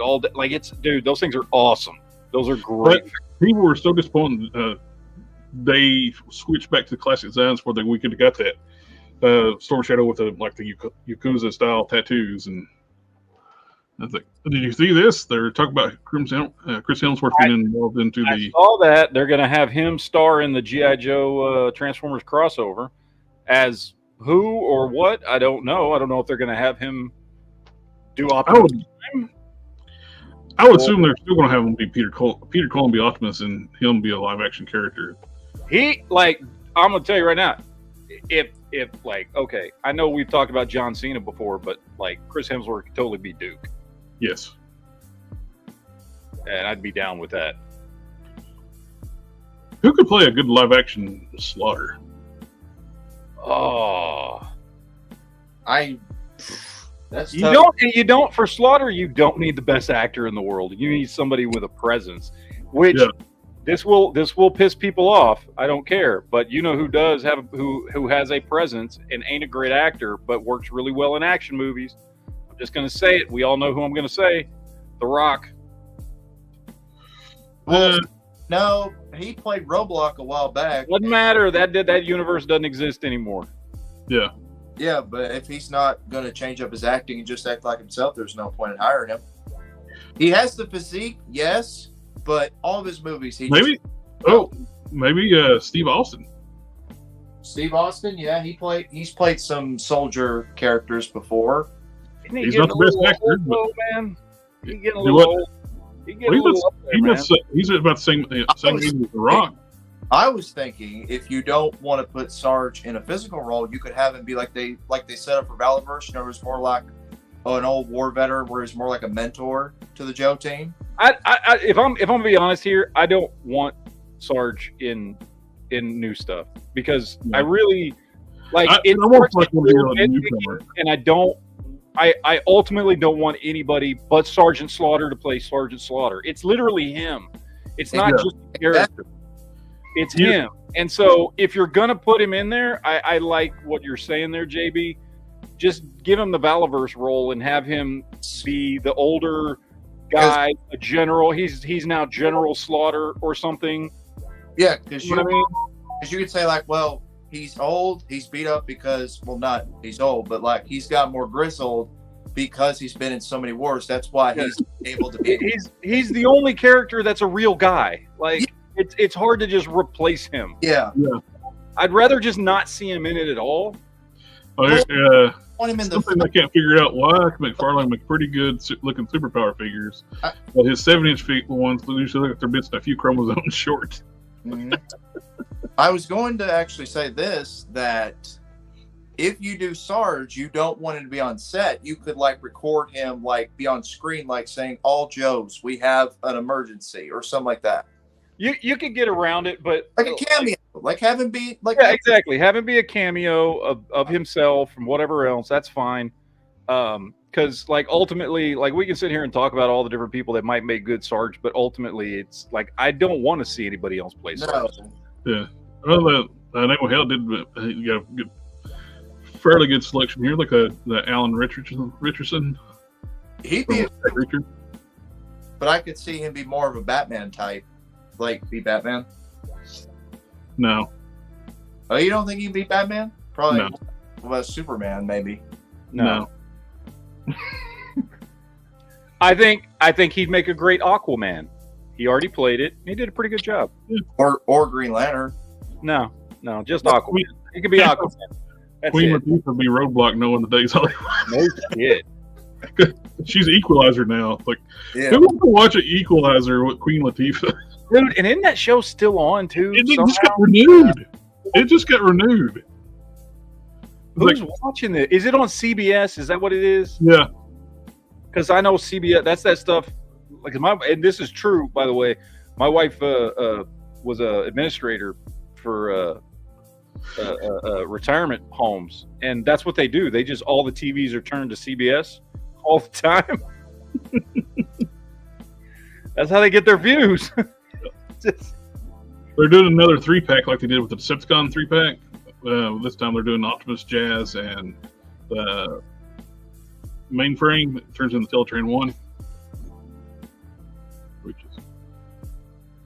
it's dude, those things are awesome. Those are great. But people were so disappointed. They switched back to the classic designs before we could have got that Storm Shadow with the Yakuza style tattoos. And I was like, did you see this? They're talking about Chris Hemsworth being involved into the. I saw that they're going to have him star in the G.I. Joe Transformers crossover. As who or what? I don't know. I don't know if they're going to have him do Optimus Prime. I would assume they're still going to have him be Peter Cullen be Optimus and him be a live action character. I'm going to tell you right now, if okay, I know we've talked about John Cena before, but like Chris Hemsworth could totally be Duke. Yes. And I'd be down with that. Who could play a good live action Slaughter? Oh, That's you tough. don't for Slaughter. You don't need the best actor in the world. You need somebody with a presence, which this will piss people off. I don't care, but you know who does have who has a presence and ain't a great actor, but works really well in action movies. I'm just gonna say it. We all know who I'm gonna say. The Rock. No, he played Roblox a while back. Doesn't matter. That universe doesn't exist anymore. Yeah. Yeah, but if he's not going to change up his acting and just act like himself, there's no point in hiring him. He has the physique, yes, but all of his movies, maybe Steve Austin. Steve Austin, yeah, he's played some soldier characters before. He's not the best actor, but man, he's getting a little old. He's about the same age as The Rock. I was thinking if you don't want to put Sarge in a physical role, you could have him be like they set up for Valiverse. You know, it was more like an old war veteran, where he's more like a mentor to the Joe team. If I'm gonna be honest here, I don't want Sarge in new stuff because I really like it. And I ultimately don't want anybody but Sergeant Slaughter to play Sergeant Slaughter. It's literally him. It's not just a character. It's him. And so if you're going to put him in there, I like what you're saying there, JB. Just give him the Valiverse role and have him be the older guy, a general. He's now General Slaughter or something. Yeah, because you could say like, well, he's old, he's beat up because, well, not he's old, but like he's got more grizzled because he's been in so many wars. That's why he's able to be. He's the only character that's a real guy. Like it's hard to just replace him. Yeah. I'd rather just not see him in it at all. Want him in something I can't figure out why McFarlane make pretty good looking superpower figures, but his 7-inch feet ones usually look like they're missing a few chromosomes short. Mm-hmm. I was going to actually say this, that if you do Sarge, you don't want him to be on set. You could like record him, like be on screen, like saying, "All Joes, we have an emergency," or something like that. You could get around it, but like a cameo, like have him be like exactly. Have him be a cameo of himself and whatever else. That's fine. Because like ultimately, like we can sit here and talk about all the different people that might make good Sarge, but ultimately, it's like I don't want to see anybody else play Sarge. Yeah. Well, Naval Hell did. He got a good, fairly good selection here, like the Alan Richardson. He'd be, but I could see him be more of a Batman type, like be Batman. No. Oh, you don't think he'd be Batman? Probably. No. What about Superman? Maybe. No. I think he'd make a great Aquaman. He already played it. He did a pretty good job. Or Green Lantern. No, just Aquaman. He could be Aquaman. That's Queen Latifah would be Roadblock knowing the days Hollywood. No shit. She's Equalizer now. Like, who wants to watch an Equalizer with Queen Latifah? Dude, and isn't that show still on too? It just got renewed. It just got renewed. Who's watching it? Is it on CBS? Is that what it is? Yeah. Because I know CBS. That's that stuff. Like and this is true, by the way. My wife was an administrator for retirement homes, and that's what they do. They just all the TVs are turned to CBS all the time. That's how they get their views. They're doing another 3-pack like they did with the Decepticon 3-pack. This time they're doing Optimus, Jazz, and the mainframe that turns into Teletrain 1.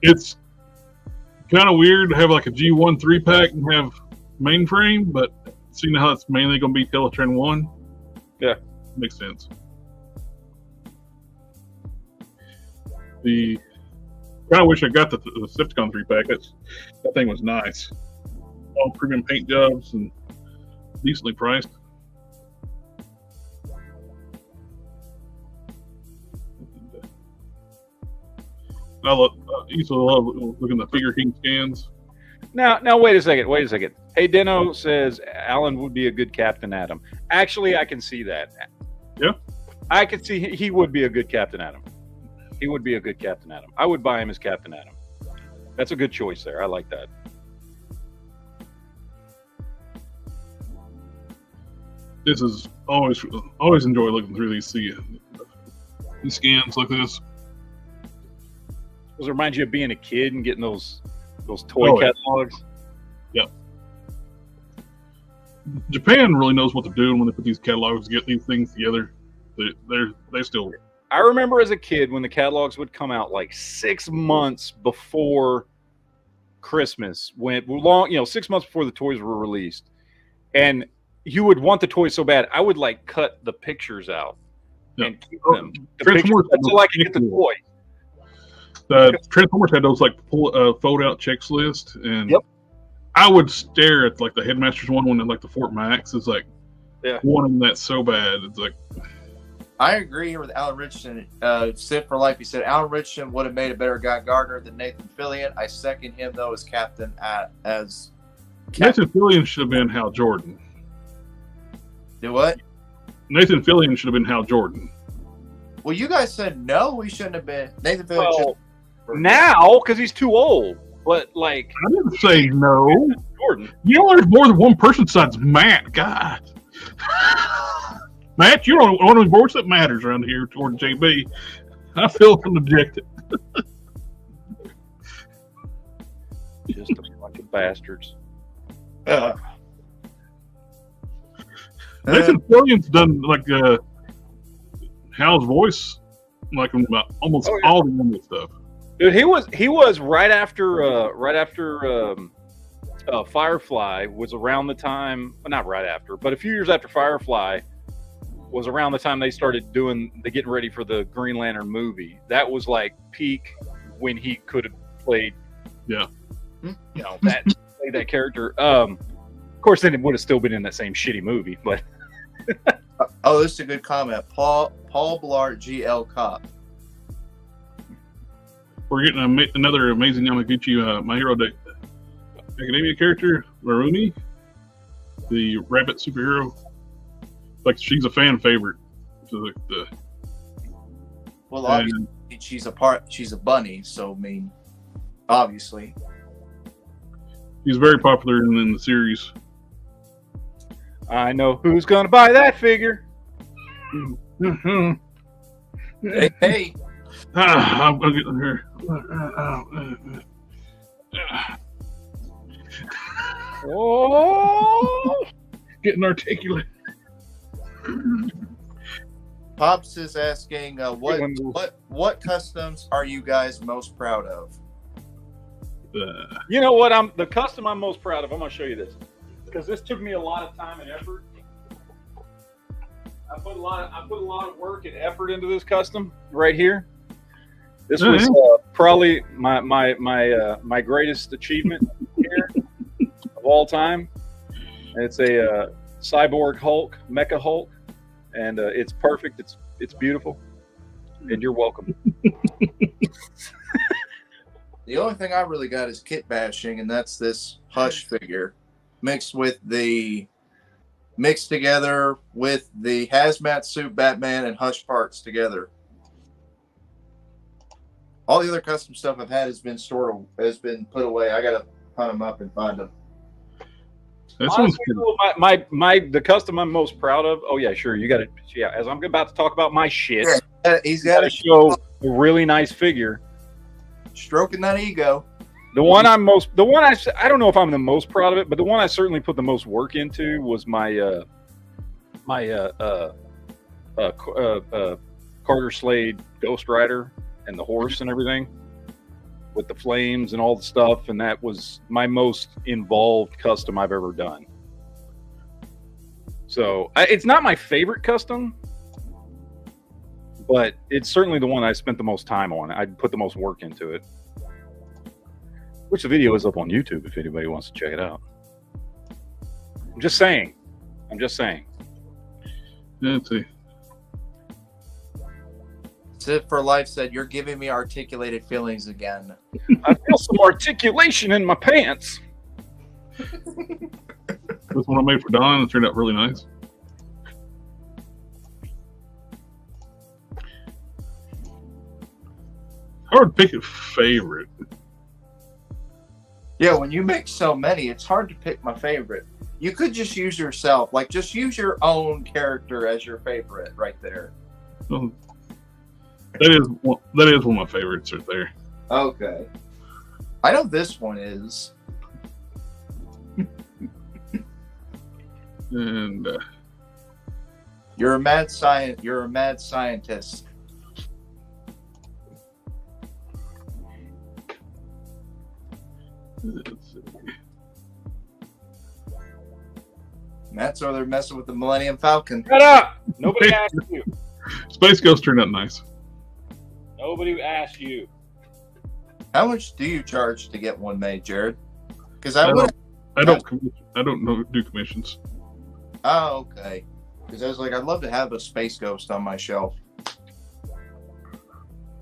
It's kind of weird to have like a G1 3-pack and have mainframe, but seeing how it's mainly going to be Teletrain 1, yeah, makes sense. I kind of wish I got the Decepticon 3-pack. That thing was nice. All premium paint jobs and decently priced. I used to love looking at the Figure King scans. Now wait a second. Hey, Deno says Alan would be a good Captain Atom. Actually, I can see that. Yeah, I can see he would be a good Captain Atom. He would be a good Captain Atom. I would buy him as Captain Atom. That's a good choice there. I like that. This is always enjoy looking through these scans like this. Does it remind you of being a kid and getting those toy catalogs? Yep. Japan really knows what they're doing when they put these catalogs to get these things together. They still. I remember as a kid when the catalogs would come out like 6 months before Christmas, 6 months before the toys were released, and you would want the toys so bad. I would like cut the pictures out and keep them. The pictures until I could get the toy. The Transformers had those like fold out checks list, and yep. I would stare at like the Headmasters one when like the Fort Max is like wanting that so bad. It's like I agree here with Alan Richardson. Sid for Life, he said Alan Richardson would have made a better Guy Gardner than Nathan Fillion. I second him though as Captain. Nathan Fillion should have been Hal Jordan. Do what? Nathan Fillion should have been Hal Jordan. Well, you guys said no, we shouldn't have been. Nathan Fillion. Well, now because he's too old. But like, I didn't say no. Jordan. You know, there's more than one person besides Matt. God, Matt, you're the only voice that matters around here toward JB. I feel dejected. Just a bunch of bastards. Nathan Fillion's done like Hal's voice, like almost all the young stuff. Dude, he was right after Firefly was around the time, well, not right after, but a few years after Firefly was around the time they started getting ready for the Green Lantern movie. That was like peak when he could have played, played that character. Of course, then it would have still been in that same shitty movie, but. Oh, this is a good comment. Paul Blart GL Cop. We're getting another amazing Yamaguchi My Hero Academia character, Maruni, the rabbit superhero. Like she's a fan favorite. Well, obviously she's a bunny, so I mean, obviously. She's very popular in the series. I know who's gonna buy that figure. Hey. I'm getting her. Oh, getting articulate. Pops is asking, what customs are you guys most proud of? You know what? The custom I'm most proud of. I'm gonna show you this because this took me a lot of time and effort. I put a lot of work and effort into this custom right here. This was probably my greatest achievement here of all time. And it's a cyborg Hulk, Mecha Hulk, and it's perfect. It's beautiful, and you're welcome. The only thing I really got is kit bashing, and that's this Hush figure mixed together with the hazmat suit Batman and Hush parts together. All the other custom stuff I've had has been put away. I gotta hunt them up and find them. This Honestly, one's the custom I'm most proud of. Oh yeah, sure. You got to. Yeah, as I'm about to talk about my shit, He's got to to show a really nice figure. stroking that ego. The one I don't know if I'm the most proud of it, but the one I certainly put the most work into was my Carter Slade Ghost Rider and the horse and everything with the flames and all the stuff, and that was my most involved custom I've ever done. So it's not my favorite custom, but it's certainly the one I spent the most time on. I put the most work into it. Which the video is up on YouTube if anybody wants to check it out. I'm just saying. let's see. Sid for Life said, "You're giving me articulated feelings again." I feel some articulation in my pants. This one I made for Don. It turned out really nice. Hard to pick a favorite. Yeah, when you make so many, it's hard to pick my favorite. You could just use yourself, like just use your own character as your favorite right there. Well, that is one of my favorites right there. Okay. I know this one is. And You're a mad scientist. let's see. Matt's over there messing with the Millennium Falcon. Shut up! Nobody asked you. Space Ghost turned out nice. Nobody asked you. How much do you charge to get one made, Jared? Because I don't do commissions. Oh, okay. Because I was like, I'd love to have a Space Ghost on my shelf.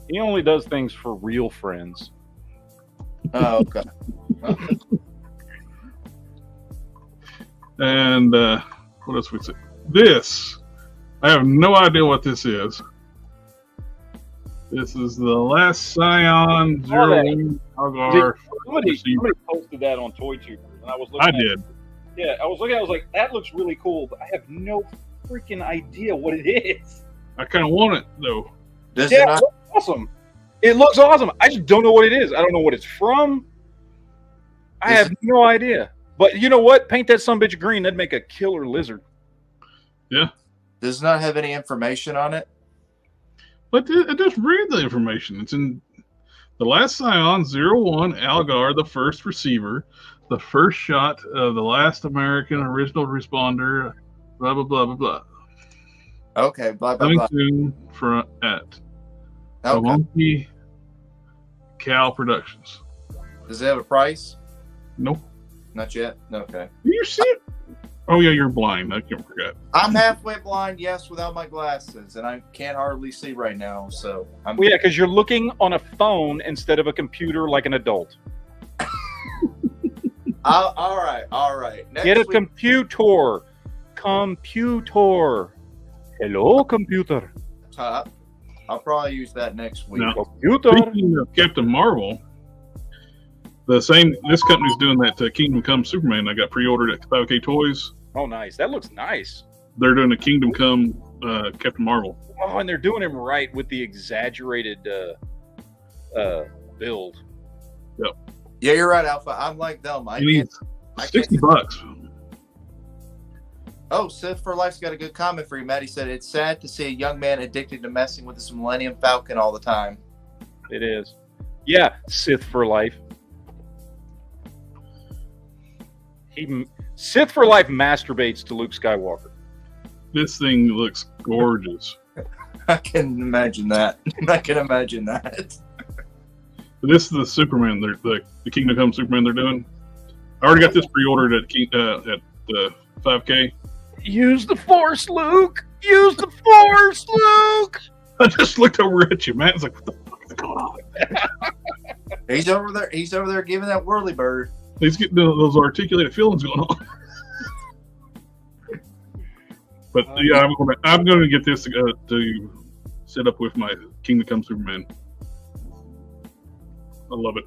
He only does things for real friends. Oh, okay. And what else we say? This, I have no idea what this is. This is the last Scion 01 Algar. Somebody posted that on Toy Tubers, and I was looking. I did. Yeah, I was looking. I was like, that looks really cool, but I have no freaking idea what it is. I kind of want it though. Does Yeah, it not? it looks awesome. It looks awesome. I just don't know what it is. I don't know what it's from. I have no idea. But you know what? Paint that sumbitch green. That'd make a killer lizard. Yeah. Does it not have any information on it? But it just read the information. It's in the last Scion 01 Algar, the first receiver, the first shot of the last American original responder, blah, blah, blah, blah, blah. Okay, blah, blah, Coming blah. soon at Okay. Monkey Cow Productions. Does it have a price? Nope. Not yet? Okay. Do you see it? Oh, yeah, you're blind. I can't forget. I'm halfway blind, yes, without my glasses, and I can't hardly see right now, so I'm... Well, yeah, because you're looking on a phone instead of a computer like an adult. all right. Next Get a week, computer. Computer. Hello, computer. top. I'll probably use that next week. No. Computer. Speaking of Captain Marvel, this company's doing that Kingdom Come Superman I got pre-ordered at 5K Toys. Oh, nice. That looks nice. They're doing a Kingdom Come Captain Marvel. Oh, and they're doing him right with the exaggerated build. Yeah, you're right, Alpha. I'm like them. I You need can't... $60. Oh, Sith for Life's got a good comment for you, Matt. He said, "It's sad to see a young man addicted to messing with this Millennium Falcon all the time." It is. Yeah, Sith for life. Sith for life masturbates to Luke Skywalker. This thing looks gorgeous. I can imagine that. This is the Superman, the Kingdom Come Superman they're doing. I already got this pre-ordered at the 5K. Use the Force, Luke! Use the Force, Luke! I just looked over at you, man. It's like, what the fuck is going on? He's over there giving that whirly bird. He's getting those articulated feelings going on. But yeah, I'm going to get this to set up with my Kingdom Come Superman. I love it.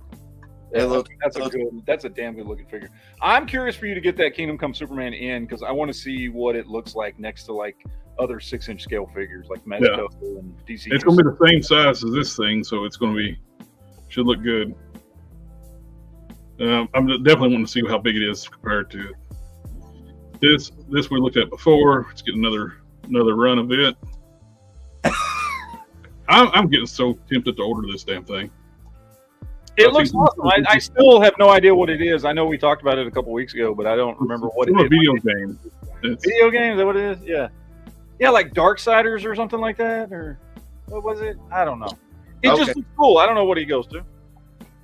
That's a damn good looking figure. I'm curious for you to get that Kingdom Come Superman in because I want to see what it looks like next to like other 6-inch scale figures like Mezco and DC. It's going to be the same size as this thing, so it's going to be should look good. I'm definitely wanting to see how big it is compared to this. This we looked at before. Let's get another run of it. I'm getting so tempted to order this damn thing. It looks awesome. I still have no idea what it is. I know we talked about it a couple weeks ago, but I don't remember what it is. Video game. Video game? Is that what it is? Yeah. Yeah, like Darksiders or something like that? Or what was it? I don't know. It just looks cool. I don't know what he goes to.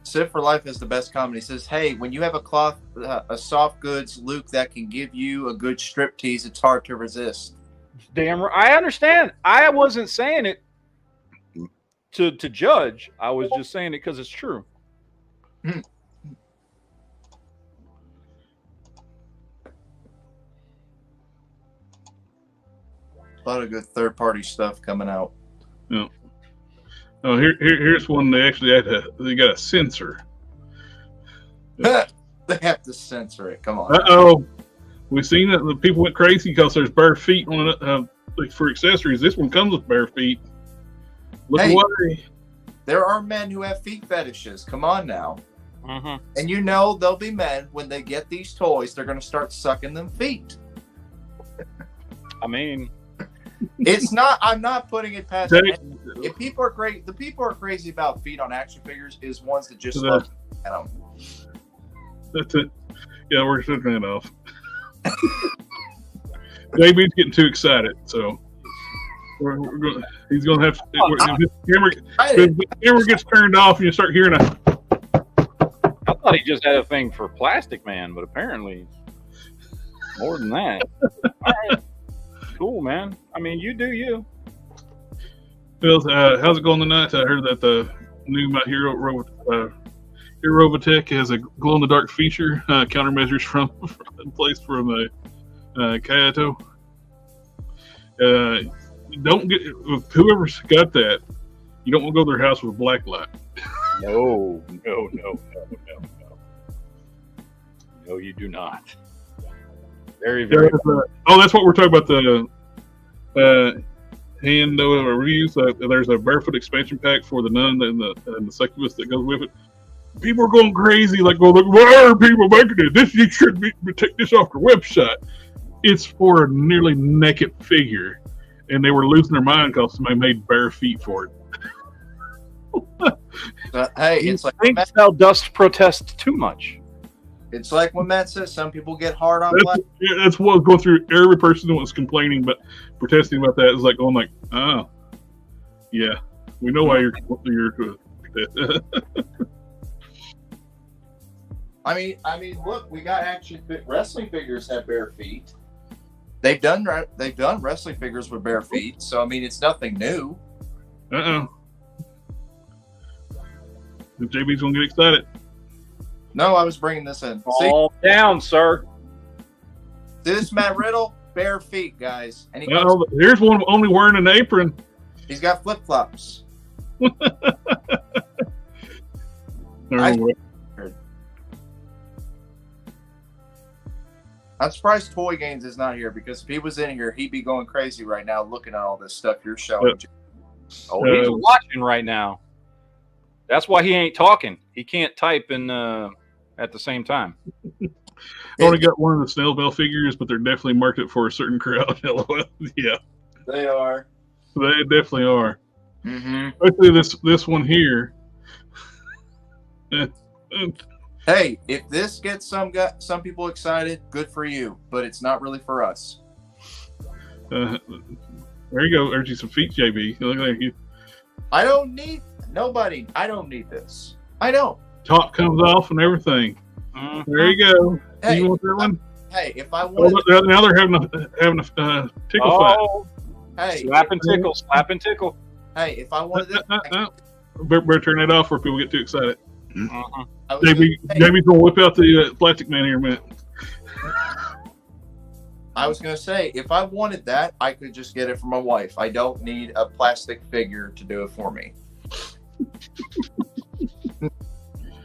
Sid for Life is the best comedy. He says, hey, when you have a soft goods Luke that can give you a good striptease, it's hard to resist. Damn right. I understand. I wasn't saying it to judge. I was just saying it because it's true. A lot of good third-party stuff coming out. Yeah. Oh, here's one they actually they got a censor. They have to censor it. Come on. Uh-oh. We've seen that the people went crazy because there's bare feet on it like for accessories. This one comes with bare feet. Look away. There are men who have feet fetishes. Come on now. Mm-hmm. And you know there'll be men, when they get these toys, they're going to start sucking them feet. I mean... It's not. I'm not putting it past. If people are great, the people who are crazy about feet on action figures is ones that just love at them. That's it. Yeah, we're shutting it off. JB's getting too excited, so he's going to have to. If the camera gets turned off, and you start hearing a. I thought he just had a thing for Plastic Man, but apparently more than that. All right. Cool, man. I mean, you do you. Well, how's it going tonight? I heard that the new My Hero Robotech has a glow-in-the-dark feature, countermeasures from placed from Kaito. Don't get whoever's got that. You don't want to go to their house with black light. No, you do not. Very. That's what we're talking about. The hand reviews. There's a barefoot expansion pack for the nun and the succubus that goes with it. People are going crazy, like, well, why are people making it? This you should take this off their website. It's for a nearly naked figure, and they were losing their mind because somebody made bare feet for it. Hey, it's like thou dost protest too much. It's like when Matt says some people get hard on black. That's what going through every person that was complaining but protesting about that is like going like, oh, yeah, we know why you're I mean, look, we got action wrestling figures have bare feet. They've done wrestling figures with bare feet, so I mean, it's nothing new. JB's gonna get excited. No, I was bringing this in. All down, sir. This Matt Riddle, bare feet, guys. And here's one only wearing an apron. He's got flip flops. I'm surprised Toy Gaines is not here, because if he was in here, he'd be going crazy right now looking at all this stuff you're showing. Oh, he's watching right now. That's why he ain't talking. He can't type at the same time. I only got one of the Snail Bell figures, but they're definitely marketed for a certain crowd. Yeah, they are. They definitely are. Mm-hmm. Especially this one here. Hey, if this gets some people excited, good for you. But it's not really for us. There you go. There's you some feet, JB. Look like you. I don't need nobody. I don't need this. I don't. Top comes off and everything. There you go. Hey, you want that one? Hey, if I want. Now they're having a tickle fight. Hey, slap and tickle, slap and tickle. Hey, if I wanted this, better turn that off before people get too excited. Jamie's gonna whip out the plastic man here in a minute. I was gonna say, if I wanted that, I could just get it for my wife. I don't need a plastic figure to do it for me.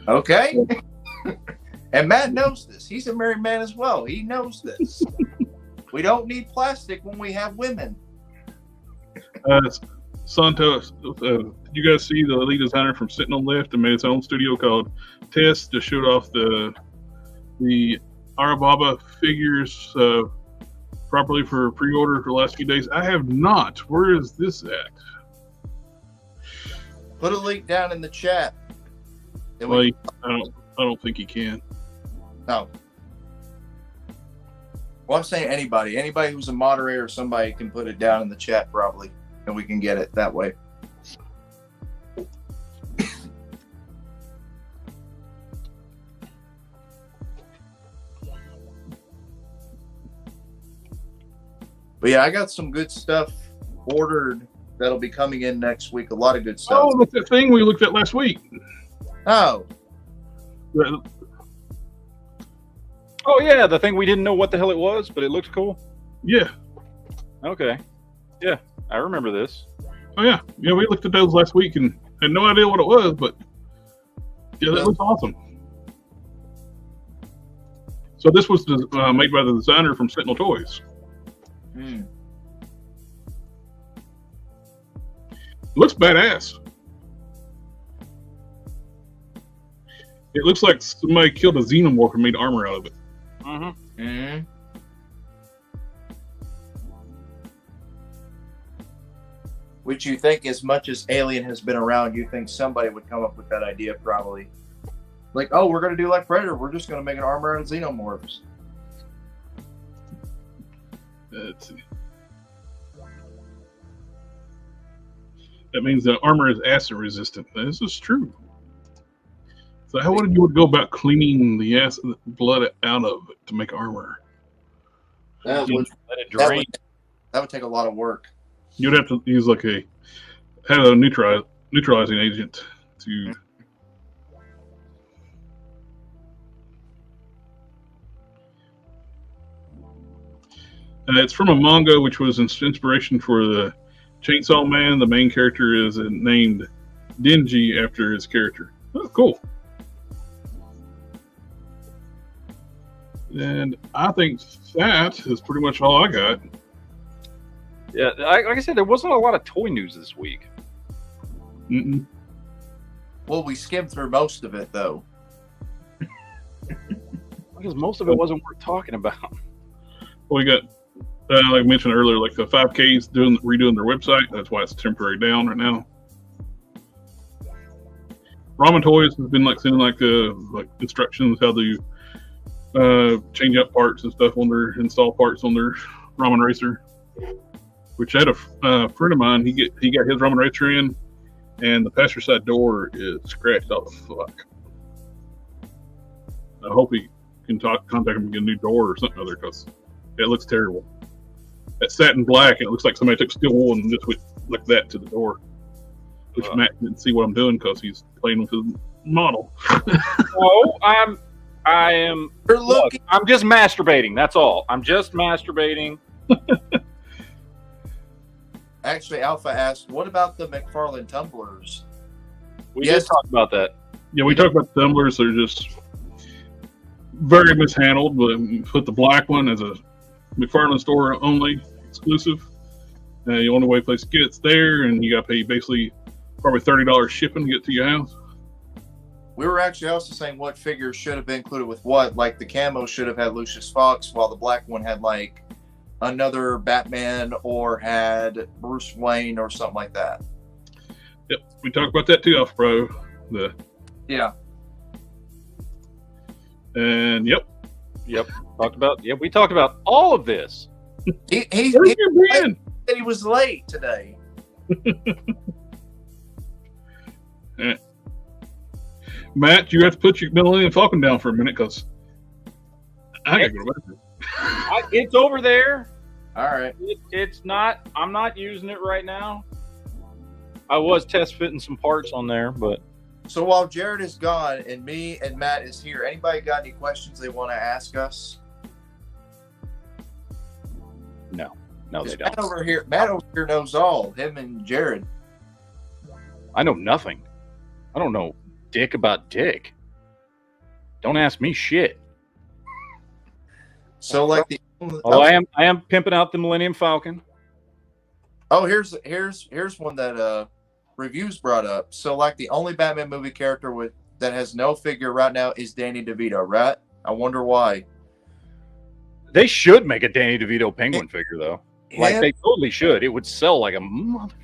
Okay. And Matt knows this. He's a married man as well. He knows this. We don't need plastic when we have women. Santos, did you guys see the lead designer from Sentinel left and made his own studio called Test to show off the Arababa figures properly for pre-order for the last few days? I have not. Where is this at? Put a link down in the chat. Well, I don't think he can. No. Well, I'm saying anybody who's a moderator or somebody can put it down in the chat probably, and we can get it that way. But yeah, I got some good stuff ordered that'll be coming in next week. A lot of good stuff. Oh, that's that thing we looked at last week. Oh. Oh yeah, the thing we didn't know what the hell it was, but it looked cool. Yeah. Okay. Yeah, I remember this. Oh yeah, we looked at those last week and had no idea what it was, but yeah, that looks awesome. So this was made by the designer from Sentinel Toys. Looks badass. It looks like somebody killed a xenomorph and made armor out of it. Mm-hmm. Mm-hmm. Which you think, as much as Alien has been around, you think somebody would come up with that idea probably. Like, oh, we're going to do like Predator. We're just going to make an armor out of xenomorphs. Let's see. That means the armor is acid resistant. This is true. So how would you go about cleaning the acid blood out of it to make armor? That would take a lot of work. You'd have to use like a neutralizing agent to. It's from a manga which was inspiration for the Chainsaw Man. The main character is named Denji after his character. Oh, cool. And I think that is pretty much all I got. Yeah, like I said, there wasn't a lot of toy news this week. Mm-mm. Well, we skimmed through most of it, though. Because most of it wasn't worth talking about. Well, we got, like I mentioned earlier, like the 5Ks redoing their website. That's why it's temporary down right now. Ramen Toys has been like sending like instructions how to change out parts and stuff on their install parts on their Ramen Racer. Which I had a friend of mine, he got his Ramen Racer in, and the passenger side door is scratched out the fuck. I hope he can contact him and get a new door or something other, because it looks terrible. That satin black, it looks like somebody took steel wool and just went like that to the door. Which Matt didn't see what I'm doing because he's playing with his model. No, I am. Look, I'm just masturbating. That's all. I'm just masturbating. Actually, Alpha asked, what about the McFarlane tumblers? We did talk about that. Yeah, we talked about the tumblers. They're just very mishandled. But we put the black one as a McFarlane store only exclusive. The only way place to get it's there, and you got to pay basically probably $30 shipping to get to your house. We were actually also saying what figures should have been included with what. Like the camo should have had Lucius Fox, while the black one had like another Batman or had Bruce Wayne or something like that. Yep, we talked about that too, Alpha Pro. Yeah. And yep. We talked about all of this. He said he was late today. Matt, you have to put your Millennium Falcon down for a minute because I gotta go to bed. It's over there. All right. It's not. I'm not using it right now. I was test fitting some parts on there, but. So while Jared is gone and me and Matt is here, anybody got any questions they want to ask us? No, they don't. Matt over here knows all. Him and Jared. I know nothing. I don't know dick about dick. Don't ask me shit. So like Oh, I am pimping out the Millennium Falcon. Oh, here's one that reviews brought up. So like the only Batman movie character that has no figure right now is Danny DeVito, right? I wonder why. They should make a Danny DeVito Penguin figure though. Like they totally should. It would sell like a mother.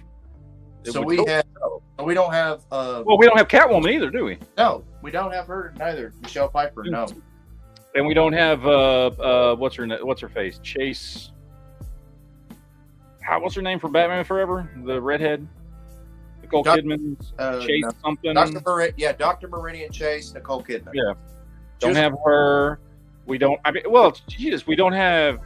So we don't have well, we don't have Catwoman either, do we? No, we don't have her neither. Michelle Pfeiffer, no. And we don't have what's her face? Chase. What's her name from Batman Forever? The redhead, Nicole Kidman. Chase no. Something. Dr. Meridian Chase, Nicole Kidman. Yeah. Don't have her. We don't. I mean, well, Jesus, we don't have.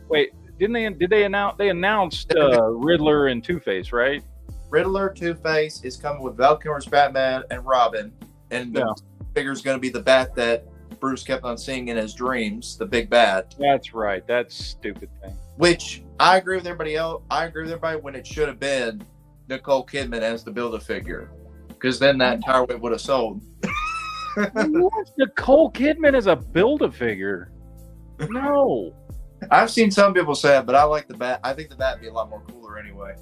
Wait, did they announce? They announced Riddler and Two-Face, right? Riddler, Two-Face is coming with Val Kilmer's Batman and Robin, and the figure's going to be the bat that Bruce kept on seeing in his dreams, the big bat. That's right. That stupid thing. Which I agree with everybody else. I agree with everybody when it should have been Nicole Kidman as the Build-A-Figure, because then that entire way would have sold. Nicole Kidman as a Build-A-Figure? No. I've seen some people say it, but I like the bat. I think the bat would be a lot more cooler anyway.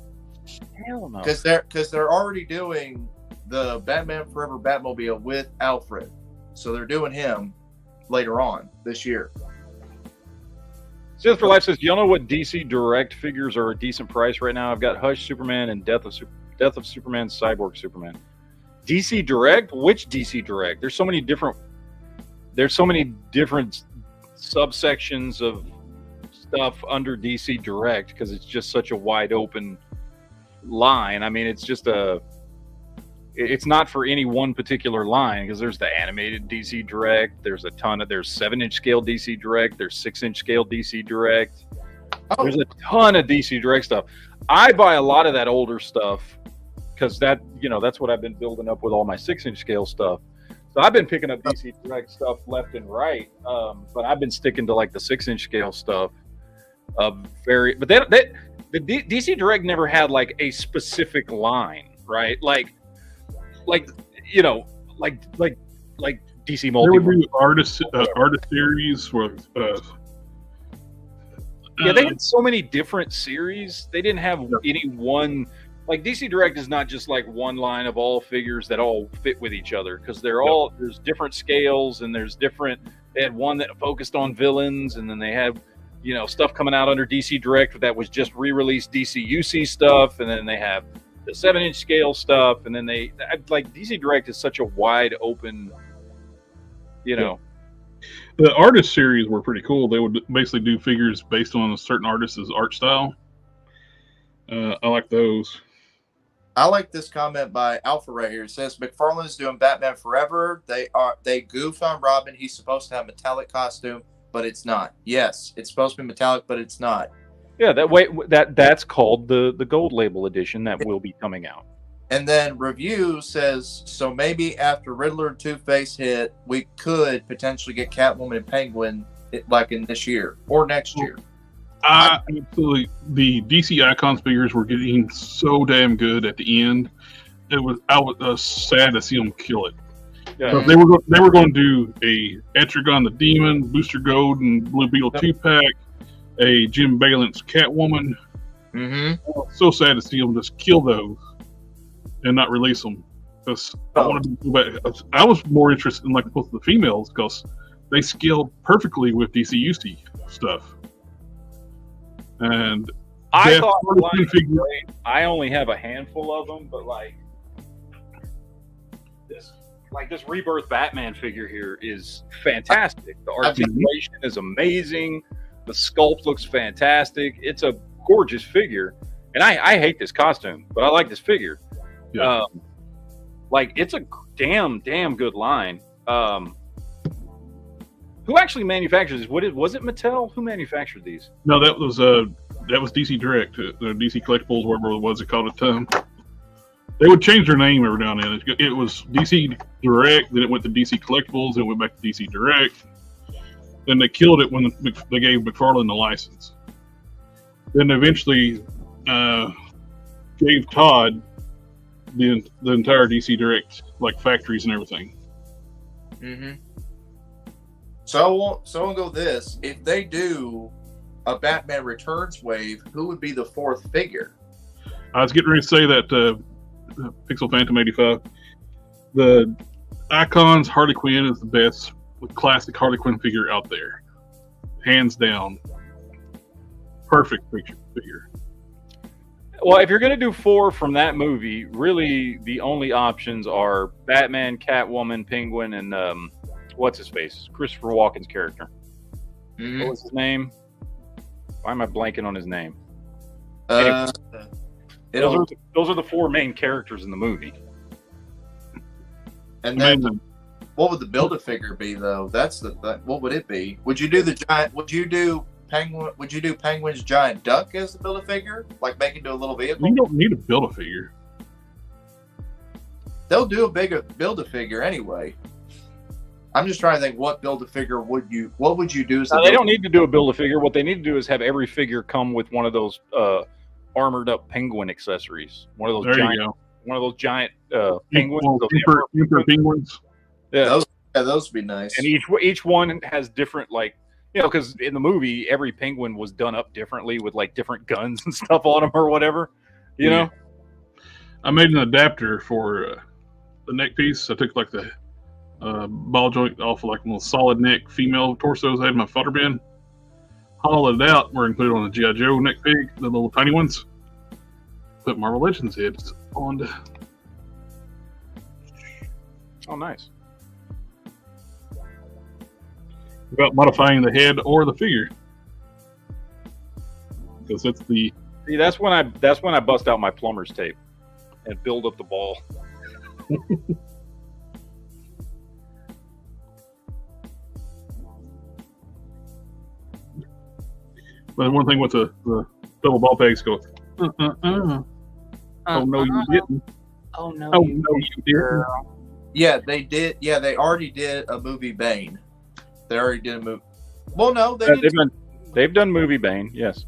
Hell no. Because they're already doing the Batman Forever Batmobile with Alfred, so they're doing him later on this year. Sith for Life says, "Y'all know what DC Direct figures are a decent price right now? I've got Hush Superman and Death of Superman, Cyborg Superman." DC Direct? Which DC Direct? There's so many different subsections of stuff under DC Direct because it's just such a wide open line. I mean, it's not for any one particular line because there's the animated DC Direct. There's there's 7-inch scale DC Direct. There's 6-inch scale DC Direct. Oh. There's a ton of DC Direct stuff. I buy a lot of that older stuff because that's what I've been building up with all my 6-inch scale stuff. So I've been picking up DC Direct stuff left and right, but I've been sticking to like the 6-inch scale stuff. But the DC Direct never had like a specific line, right? Like DC Multiverse. There would be artist series with. They had so many different series. They didn't have any one. Like DC Direct is not just like one line of all figures that all fit with each other because there's different scales and there's different. They had one that focused on villains, and then they had stuff coming out under DC Direct that was just re-released DC UC stuff, and then they have the 7-inch scale stuff, and then DC Direct is such a wide open, The artist series were pretty cool. They would basically do figures based on a certain artist's art style. I like those. I like this comment by Alpha right here. It says McFarlane's doing Batman Forever. They goof on Robin. He's supposed to have a metallic costume, but it's not. Yes, it's supposed to be metallic, but it's not. Yeah, that's called the Gold Label edition that will be coming out. And then Review says, so maybe after Riddler and Two-Face hit, we could potentially get Catwoman and Penguin like in this year or next year. Absolutely. The DC Icons figures were getting so damn good at the end. I was sad to see them kill it. Yeah. They were going to do a Etrigan the Demon, Booster Gold, and Blue Beetle 2-pack, a Jim Balance Catwoman. Mm-hmm. So sad to see them just kill those and not release them. Because I wanted to go back. I was more interested in like both of the females because they scaled perfectly with DC UC stuff. And I thought I only have a handful of them, but this Rebirth Batman figure here is fantastic. The articulation is amazing. The sculpt looks fantastic. It's a gorgeous figure, and I hate this costume, but I like this figure. Yeah. It's a damn good line. Who actually manufactures these? Was it Mattel? Who manufactured these? No, that was DC Direct, DC Collectibles, whatever it was they called it. They would change their name every now and then. It was DC Direct, then it went to DC Collectibles, then it went back to DC Direct. Then they killed it when they gave McFarlane the license. Then eventually gave Todd the entire DC Direct, like factories and everything. Mm-hmm. So I'll go this. If they do a Batman Returns wave, who would be the fourth figure? I was getting ready to say that Pixel Phantom 85. The Icons Harley Quinn is the best classic Harley Quinn figure out there. Hands down. Perfect figure. Well, if you're going to do 4 from that movie, really the only options are Batman, Catwoman, Penguin, and what's his face? Christopher Walken's character. Mm-hmm. What was his name? Why am I blanking on his name? Those Those are the 4 main characters in the movie. And then, what would the Build-A-Figure be though? What would it be? Would you do the giant? Would you do Penguin? Would you do Penguin's giant duck as the Build-A-Figure? Like make it into a little vehicle? You don't need to build a figure. They'll do a bigger Build-A-Figure anyway. I'm just trying to think, what Build-A-Figure would you do? They don't need to do a Build-A-Figure. What they need to do is have every figure come with one of those armored up penguin accessories. One of those giant penguins. Emperor penguins. Yeah. Those would be nice. And each one has different, like, because in the movie every penguin was done up differently with like different guns and stuff on them or whatever. You know. I made an adapter for the neck piece. I took like the ball joint off of like one of the solid neck female torsos I had in my fodder bin. Hollowed it out. We're included on the G.I. Joe neck pig, the little tiny ones. Put Marvel Legends heads on. Oh, nice. About modifying the head or the figure, because that's the. See, that's when I bust out my plumber's tape and build up the ball. But one thing with the double ball pegs goes. Oh no, you didn't. Oh no, you didn't. Yeah, they did. Yeah, they already did a movie Bane. They already did a movie. Well, no, they've done movie Bane. Yes.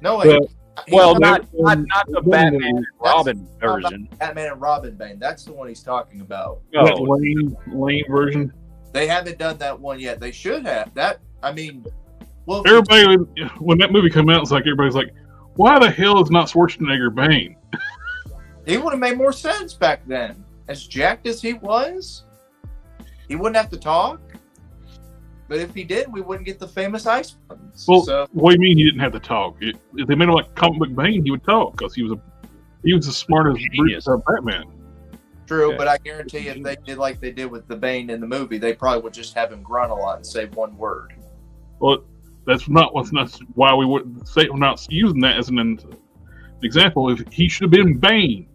No, not the Batman and Robin version. Batman and Robin Bane. That's the one he's talking about. No. That lame version. They haven't done that one yet. They should have. That, I mean, well, everybody, when that movie came out, it's like everybody's like, "Why the hell is not Schwarzenegger Bane?" He would have made more sense back then. As jacked as he was, he wouldn't have to talk. But if he did, we wouldn't get the famous ice buttons. Well, what do you mean he didn't have to talk? If they made him like comic book Bane, he would talk because he was as smart as Batman. True, yeah. But I guarantee if they did like they did with the Bane in the movie, they probably would just have him grunt a lot and say one word. Well, that's not why we would say we're not using that as an example. If he should have been Bane,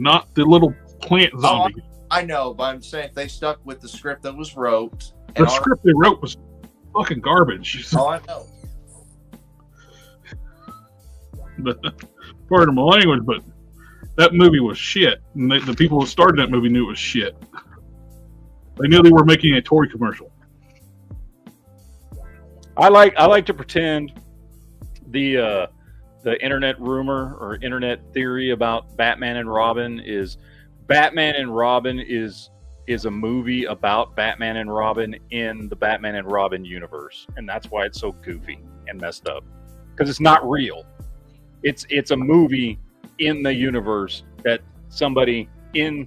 not the little plant zombie. I know, but I'm saying if they stuck with the script that was wrote. The script they wrote was fucking garbage. Oh, I know. Pardon my language, but that movie was shit. And the people who started that movie knew it was shit. They knew they were making a Tory commercial. I like to pretend the internet rumor or internet theory about Batman and Robin is a movie about Batman and Robin in the Batman and Robin universe, and that's why it's so goofy and messed up, because it's not real. It's a movie in the universe that somebody in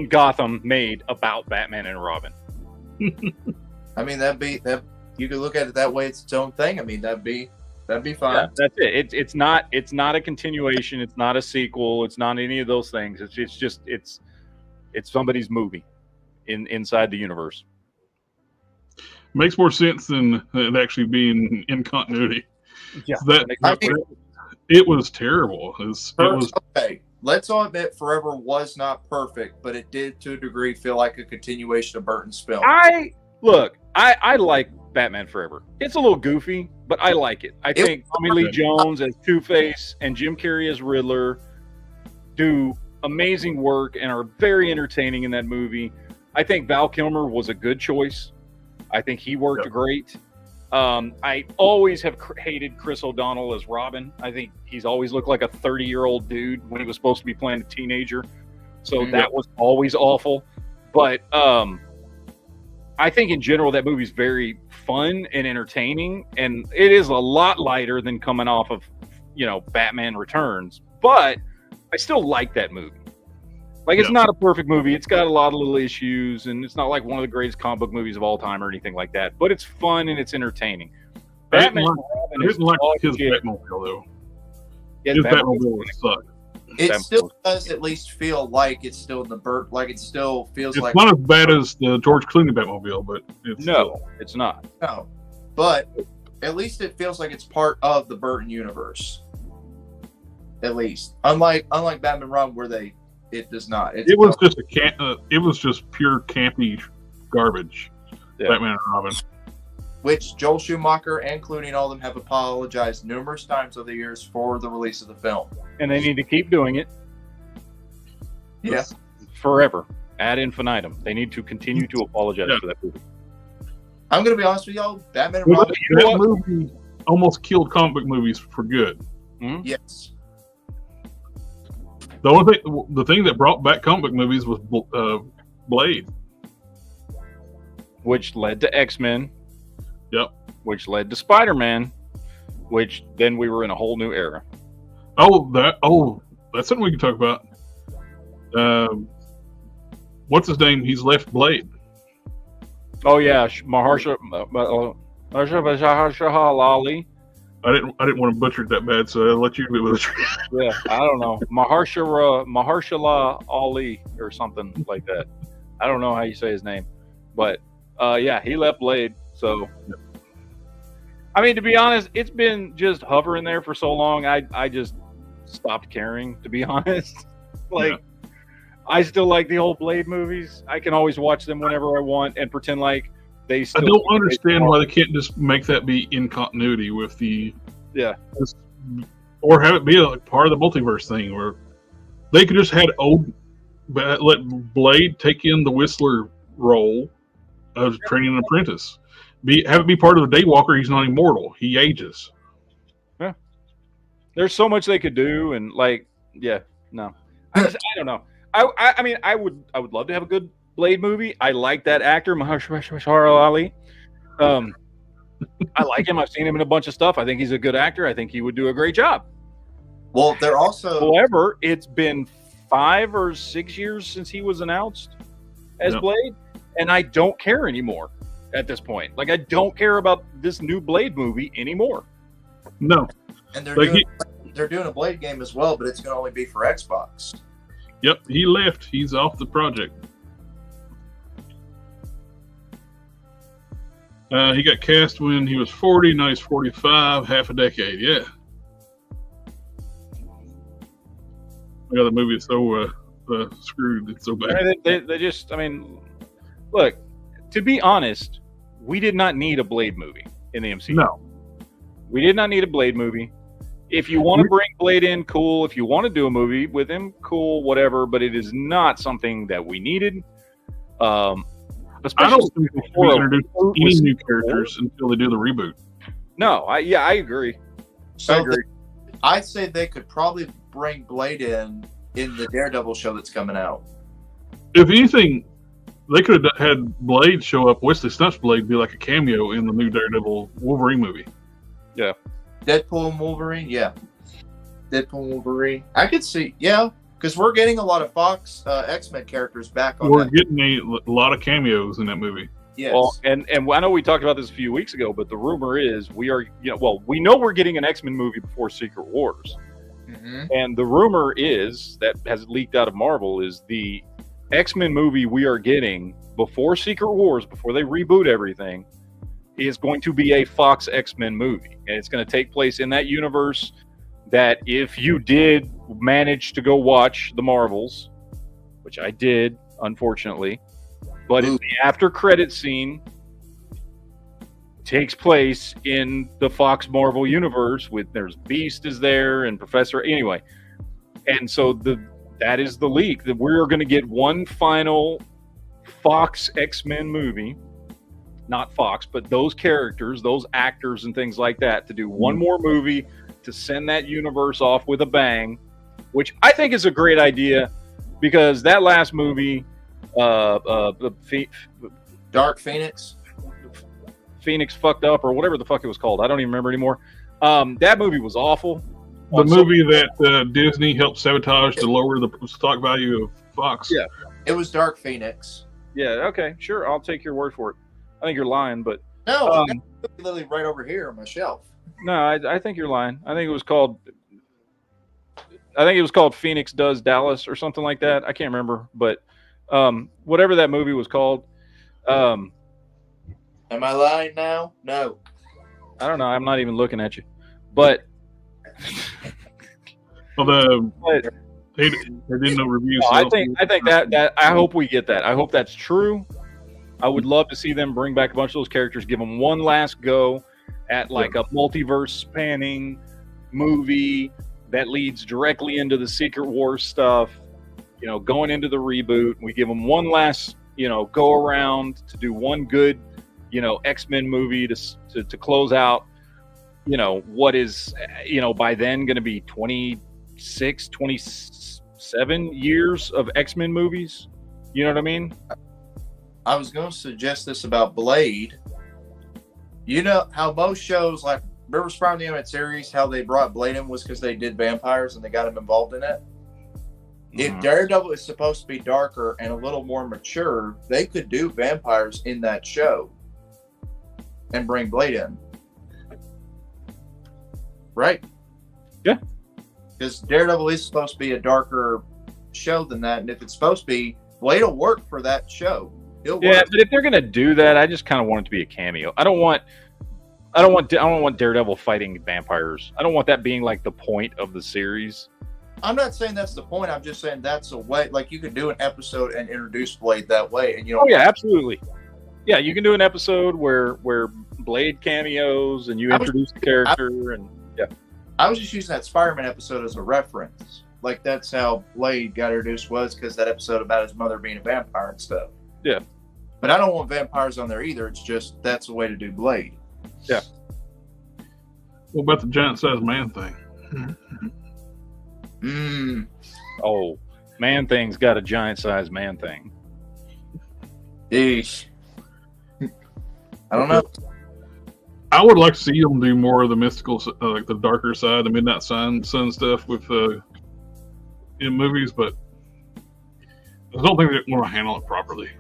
Gotham made about Batman and Robin. I mean, that you could look at it that way. It's its own thing. I mean, that'd be fine. Yeah, that's it. It's not a continuation. It's not a sequel. It's not any of those things. It's somebody's movie inside the universe. Makes more sense than it actually being in continuity. Yeah, it was terrible. It was okay. Let's all admit, Forever was not perfect, but it did to a degree feel like a continuation of Burton's film. I like Batman Forever. It's a little goofy, but I like it. I think Tommy Lee Jones as Two-Face and Jim Carrey as Riddler do amazing work and are very entertaining in that movie. I think Val Kilmer was a good choice. I think he worked great. I always have hated Chris O'Donnell as Robin. I think he's always looked like a 30-year-old dude when he was supposed to be playing a teenager. So that was always awful. But I think in general that movie's very fun and entertaining, and it is a lot lighter than coming off of, Batman Returns. But I still like that movie. Like, it's not a perfect movie. It's got a lot of little issues, and it's not like one of the greatest comic book movies of all time or anything like that. But it's fun and it's entertaining. I didn't like his Batmobile, though. Yeah, his Batmobile sucked. It still does at least feel like it's still in the Burt. Like it still feels like it's not as bad as the George Clooney Batmobile, but it's not. No, but at least it feels like it's part of the Burton universe. At least, unlike Batman Run, where it does not. It was just it was just pure campy garbage. Yeah. Batman and Robin. Which Joel Schumacher and Clooney and all of them have apologized numerous times over the years for the release of the film. And they need to keep doing it. Yes. Forever. Ad infinitum. They need to continue to apologize for that movie. I'm going to be honest with y'all. Batman and Robin. That movie almost killed comic book movies for good. Mm-hmm. Yes. The thing that brought back comic book movies was Blade. Which led to X-Men. Yep. Which led to Spider-Man, which then we were in a whole new era. That's something we can talk about. What's his name? He's left Blade. Oh yeah, Mahershala Ali. I didn't want to butcher it that bad, so I'll let you do it. Yeah, I don't know. Mahershala Ali or something like that. I don't know how you say his name, but yeah, he left Blade. So, I mean, to be honest, it's been just hovering there for so long. I just stopped caring, to be honest. I still like the old Blade movies. I can always watch them whenever I want and pretend like they still. I don't understand why they can't just make that be in continuity with the. Yeah. Or have it be like part of the multiverse thing, where they could just had let Blade take in the Whistler role of training an apprentice. Have it be part of the Daywalker. He's not immortal. He ages. Yeah. There's so much they could do, and I don't know. I mean, I would love to have a good Blade movie. I like that actor, Mahershala Ali. I like him. I've seen him in a bunch of stuff. I think he's a good actor. I think he would do a great job. Well, they're also. However, it's been 5 or 6 years since he was announced as Blade, and I don't care anymore at this point. Like, I don't care about this new Blade movie anymore. No. And they're doing a Blade game as well, but it's going to only be for Xbox. Yep, he left. He's off the project. He got cast when he was 40. Now he's 45, half a decade. Yeah. Yeah, the movie is so screwed. It's so bad. They just, I mean, look, to be honest, we did not need a Blade movie in the MCU. No. We did not need a Blade movie. If you want to bring Blade in, cool. If you want to do a movie with him, cool, whatever. But it is not something that we needed. I don't think they should introduce any new characters until they do the reboot. No, I agree. I agree. I'd say they could probably bring Blade in the Daredevil show that's coming out. If anything, they could have had Blade show up. Wesley Snipes' Blade be like a cameo in the new Daredevil Wolverine movie. Yeah. Deadpool and Wolverine, yeah. Deadpool and Wolverine. I could see, yeah, because we're getting a lot of Fox X-Men characters back on. We're getting a lot of cameos in that movie. Yes. Well, and I know we talked about this a few weeks ago, but the rumor is we know we're getting an X-Men movie before Secret Wars. Mm-hmm. And the rumor is, that has leaked out of Marvel, is the X-Men movie we are getting before Secret Wars, before they reboot everything, is going to be a Fox X-Men movie. And it's going to take place in that universe that, if you did manage to go watch the Marvels, which I did, unfortunately, but in the after credit scene takes place in the Fox Marvel universe there's Beast is there and Professor anyway. And so that is the leak, that we're going to get one final Fox X-Men movie, not Fox, but those characters, those actors and things like that, to do one more movie to send that universe off with a bang, which I think is a great idea, because that last movie, Dark Phoenix. Phoenix fucked up or whatever the fuck it was called. I don't even remember anymore. That movie was awful. The movie that Disney helped sabotage to lower the stock value of Fox. Yeah. It was Dark Phoenix. Yeah, okay, sure. I'll take your word for it. I think you're lying, but no, it's literally right over here on my shelf. No, I think you're lying. I think it was called Phoenix Does Dallas or something like that. I can't remember, but whatever that movie was called. Am I lying now? No. I don't know. I'm not even looking at you, but. Well, they didn't know reviews. No, I think that I hope we get that. I hope that's true. I would love to see them bring back a bunch of those characters, give them one last go at like a multiverse spanning movie that leads directly into the Secret Wars stuff. You know, going into the reboot, we give them one last, you know, go around to do one good, you know, X-Men movie to close out, you know, what is, you know, by then going to be 26, 27 years of X-Men movies. You know what I mean? I was going to suggest this about Blade. You know how most shows like River Sprite, the animated series, how they brought Blade in was because they did vampires and they got him involved in it. If Daredevil is supposed to be darker and a little more mature, they could do vampires in that show and bring Blade in. Right? Yeah. Because Daredevil is supposed to be a darker show than that, and if it's supposed to be, Blade will work for that show. He'll yeah, work. but if they're gonna do that, I just kind of want it to be a cameo. I don't want Daredevil fighting vampires. I don't want that being like the point of the series. I'm not saying that's the point. I'm just saying that's a way. Like you could do an episode and introduce Blade that way, and you know. Oh yeah, absolutely. Yeah, you can do an episode where Blade cameos and you introduce the character and yeah. I was just using that Spider-Man episode as a reference. Like that's how Blade got introduced was because that episode about his mother being a vampire and stuff. Yeah. But I don't want vampires on there either. It's just that's a way to do Blade. Yeah. What about the giant-sized man thing? Oh, Man Thing's got a giant-sized Man Thing. Eesh. I don't know. I would like to see them do more of the mystical, like the darker side, the Midnight Sun stuff with in movies, but I don't think they want to handle it properly.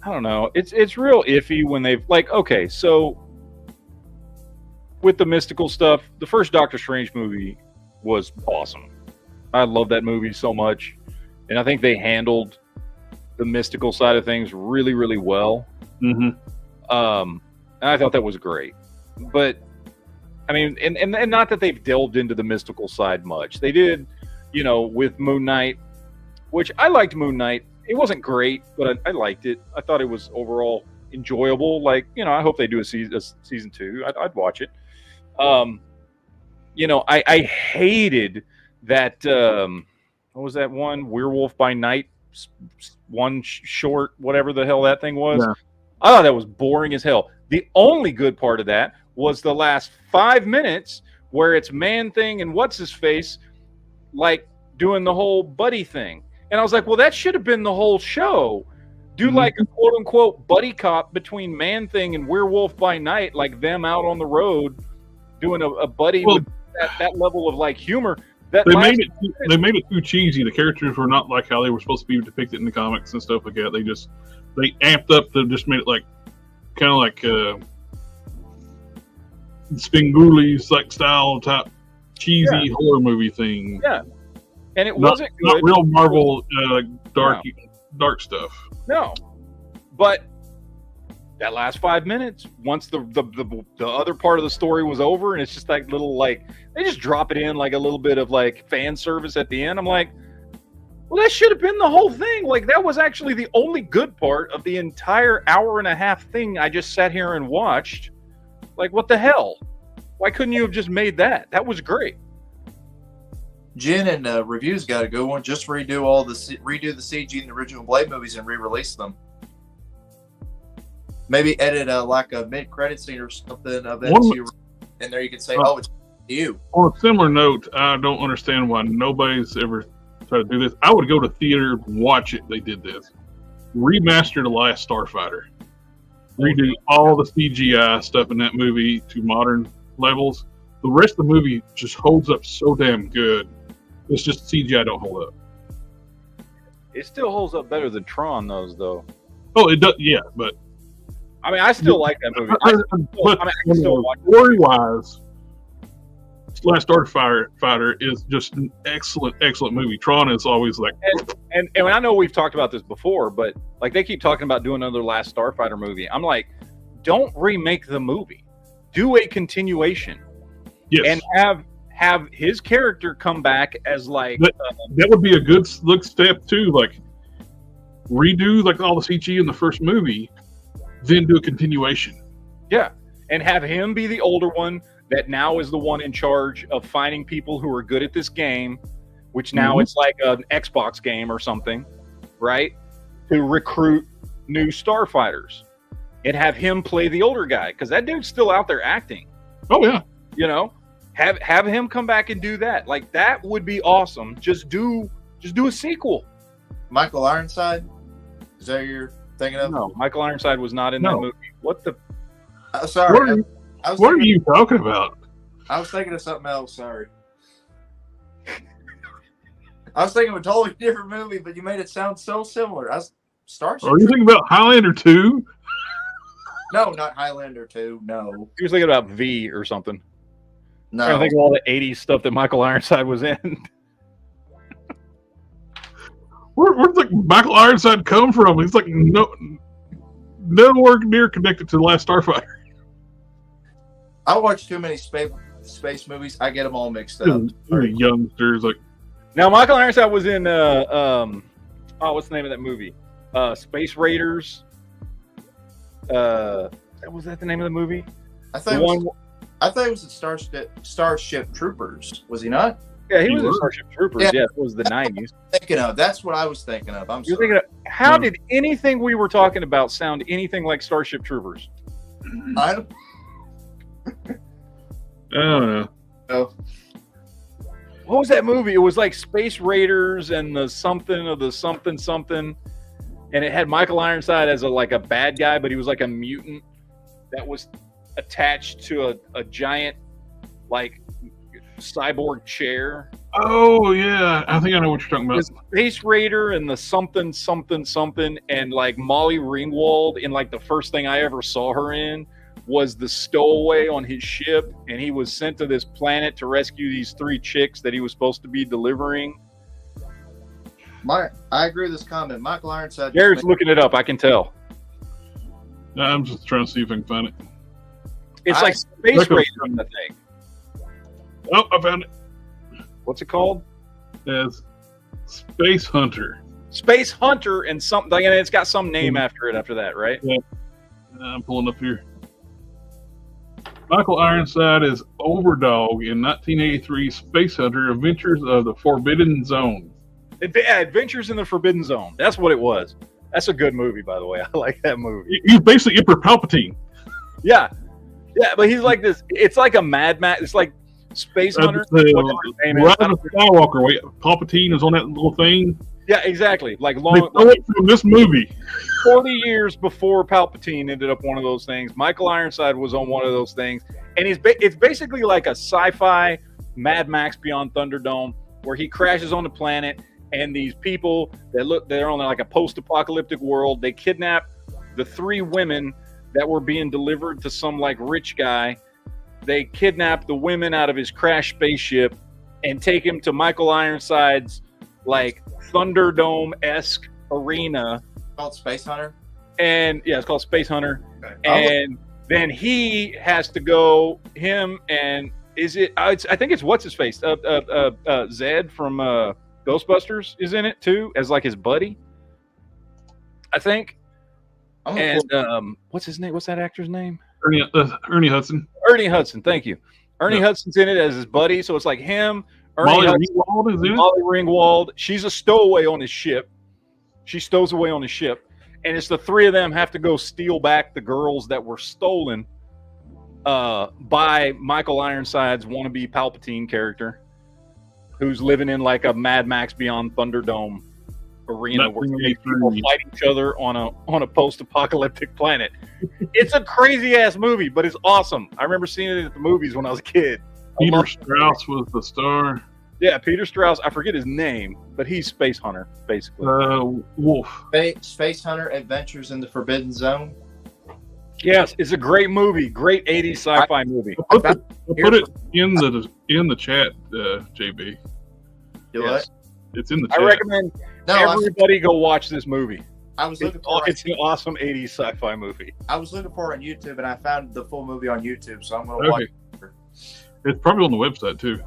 I don't know. It's real iffy when they've like, okay, so with the mystical stuff, the first Doctor Strange movie was awesome. I love that movie so much, and I think they handled the mystical side of things really, really well. Mm-hmm. And I thought that was great. But I mean, and not that they've delved into the mystical side much. They did, you know, with Moon Knight, which I liked Moon Knight. It wasn't great, but I liked it. I thought it was overall enjoyable. Like, you know, I hope they do a season 2. I'd watch it. You know, I hated that. What was that one? Werewolf by Night, one short, whatever the hell that thing was. Yeah. I thought that was boring as hell. The only good part of that was the last 5 minutes where it's Man Thing and what's his face, like doing the whole buddy thing. And I was like, well, that should have been the whole show. Do like a quote unquote buddy cop between Man Thing and Werewolf by Night, like them out on the road doing a buddy with that level of like humor. They made it too cheesy. The characters were not like how they were supposed to be depicted in the comics and stuff like that. They amped up to just made it like kind of like Spinguli's like style type cheesy horror movie thing. Yeah, and it wasn't good. Not real Marvel dark stuff. No, but that last 5 minutes, once the other part of the story was over, and it's just like little like they just drop it in like a little bit of like fan service at the end. I'm like, well, that should have been the whole thing. Like that was actually the only good part of the entire hour and a half thing I just sat here and watched. Like, what the hell? Why couldn't you have just made that? That was great. Jen and Reviews got a good one. Just redo the CG in the original Blade movies and re-release them. Maybe edit like a mid-credit scene or something of that, and there you can say, "Oh, it's you." On a similar note, I don't understand why nobody's ever tried to do this. I would go to theater and watch it. They did this. remaster The Last Starfighter. Redo all the CGI stuff in that movie to modern levels. The rest of the movie just holds up so damn good. It's just CGI don't hold up. It still holds up better than Tron does, though. Oh, it does, yeah, but I mean, I still like that movie. I can still watch it. Story-wise, Last Starfighter is just an excellent, excellent movie. Tron is always like... And I know we've talked about this before, but like they keep talking about doing another Last Starfighter movie. I'm like, don't remake the movie. Do a continuation. Yes. And have his character come back as like... That would be a good step, too. Like, redo like all the CG in the first movie, then do a continuation. Yeah. And have him be the older one that now is the one in charge of finding people who are good at this game, which now it's like an Xbox game or something, right? To recruit new starfighters. And have him play the older guy, because that dude's still out there acting. Oh, yeah. You know? Have him come back and do that. Like, that would be awesome. Just do a sequel. Michael Ironside? Is that you're thinking of? No, Michael Ironside was not in that movie. What the... Sorry. What are you talking about? I was thinking of something else. Sorry. I was thinking of a totally different movie, but you made it sound so similar. Starship. Are you thinking about Highlander 2? No, not Highlander 2. No. He was thinking about V or something. No. I think of all the 80s stuff that Michael Ironside was in. Where's like Michael Ironside come from? He's like nowhere near connected to the Last Starfighter. I watch too many space movies. I get them all mixed up. Youngsters like. Now Michael Ironside was in what's the name of that movie? Space Raiders. Was that the name of the movie? I thought it was Starship Troopers. Was he not? Yeah, he was in Starship Troopers. Yeah, it was the 90s. That's what I was thinking of. I'm You're sorry. thinking of, how did anything we were talking about sound anything like Starship Troopers? I don't know. know. What was that movie? It was like Space Raiders and the something of the something, and it had Michael Ironside as a bad guy, but he was like a mutant that was attached to a giant like cyborg chair. Oh yeah, I think I know what you're talking about. The Space Raider and the something, and like Molly Ringwald in like the first thing I ever saw her in was the stowaway on his ship, and he was sent to this planet to rescue these 3 chicks that he was supposed to be delivering. I agree with this comment. Michael Ironside. Jared's looking it up. I can tell. I'm just trying to see if I can find it. It's like Space Raider, I think. Oh, I found it. What's it called? It's Space Hunter. Space Hunter and something, and it's got some name after it after that, right? Yeah. I'm pulling up here. Michael Ironside is Overdog in 1983 Space Hunter Adventures of the Forbidden Zone. Adventures in the Forbidden Zone. That's what it was. That's a good movie, by the way. I like that movie. He's basically Emperor Palpatine. Yeah. Yeah, but he's like this. It's like a Mad Max. It's like Space Hunter. Rise of Skywalker. Wait, Palpatine is on that little thing. Yeah, exactly. Like they stole it from this movie. 40 years before Palpatine ended up one of those things, Michael Ironside was on one of those things, and it's basically like a sci-fi Mad Max Beyond Thunderdome, where he crashes on the planet, and they're on like a post-apocalyptic world. They kidnap the 3 women that were being delivered to some like rich guy. They kidnap the women out of his crashed spaceship and take him to Michael Ironside's like Thunderdome-esque arena. Called Space Hunter? And yeah, it's called Space Hunter. Okay. And then he has to go, him and I think it's what's his face? Zed from Ghostbusters is in it too, as like his buddy, I think. And what's his name? What's that actor's name? Ernie Hudson. Ernie Hudson, thank you. Ernie Hudson's in it as his buddy, so it's like him, Molly Ringwald is in it? Molly Ringwald. She's a stowaway on his ship. She stows away on his ship. And it's the 3 of them have to go steal back the girls that were stolen by Michael Ironside's wannabe Palpatine character, who's living in like a Mad Max Beyond Thunderdome arena where people fight each other on a post-apocalyptic planet. It's a crazy ass movie, but it's awesome. I remember seeing it at the movies when I was a kid. Peter Strauss was the star. Yeah, Peter Strauss. I forget his name, but he's Space Hunter, basically. Wolf. Space Hunter Adventures in the Forbidden Zone. Yes, it's a great movie. Great 80s sci-fi movie. I'll put it in the chat, JB. What? It's in the chat. I recommend everybody go watch this movie. I was looking for it's an awesome 80s sci-fi movie. I was looking for it on YouTube, and I found the full movie on YouTube, so I'm going to watch it. It's probably on the website, too.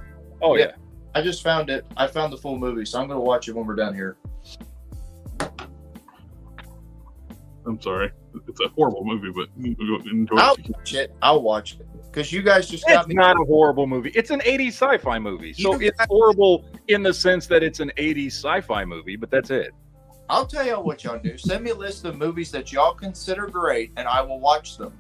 Oh, yeah. I just found it. I found the full movie, so I'm going to watch it when we're done here. I'm sorry. It's a horrible movie, but enjoy I'll it. watch it. I'll watch it. Because you guys just got me. It's not a horrible movie. It's an 80s sci-fi movie. So it's horrible in the sense that it's an 80s sci-fi movie, but that's it. I'll tell y'all what y'all do. Send me a list of movies that y'all consider great, and I will watch them.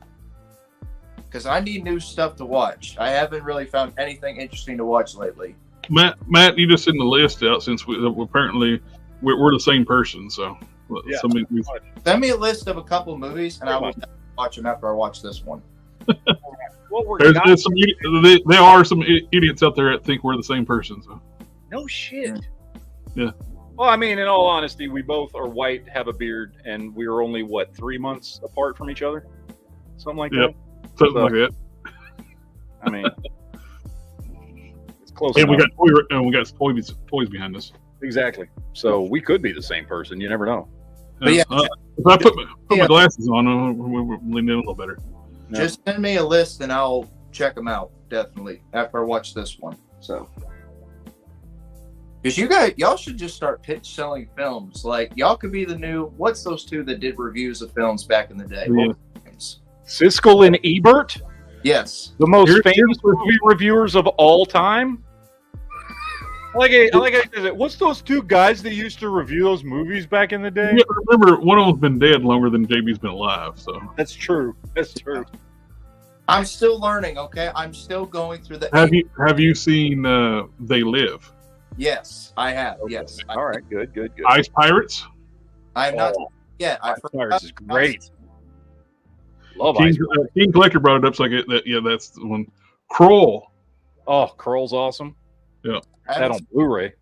Because I need new stuff to watch. I haven't really found anything interesting to watch lately. Matt, you just send the list out since apparently we're the same person. So yeah. Send me a list of a couple movies, and I will watch them after I watch this one. Well, there are some idiots out there that think we're the same person. So. No shit. Yeah. Well, I mean, in all honesty, we both are white, have a beard, and we are only, 3 months apart from each other? Something like that? Something like that. I mean, it's close and enough. we got toys behind us. Exactly. So we could be the same person. You never know. But yeah, if I put my glasses on, we'll lean in a little better. Just send me a list, and I'll check them out, definitely, after I watch this one. So... Because y'all should just start pitch selling films. Like, y'all could be the new, what's those two that did reviews of films back in the day? Yeah. Siskel and Ebert? Yes. The most famous movie reviewers of all time? What's those two guys that used to review those movies back in the day? Yeah, remember, one of them's been dead longer than JB's been alive. So That's true. That's true. I'm still learning, okay? I'm still going through the... Have you seen They Live? Yes, I have. Okay. Yes. All right. Good. Ice Pirates? I'm not yet. Ice Pirates is great. Love Ice Pirates. King Collector brought it up, so that's the one. Kroll. Oh, Kroll's awesome. Yeah. That on Blu-ray.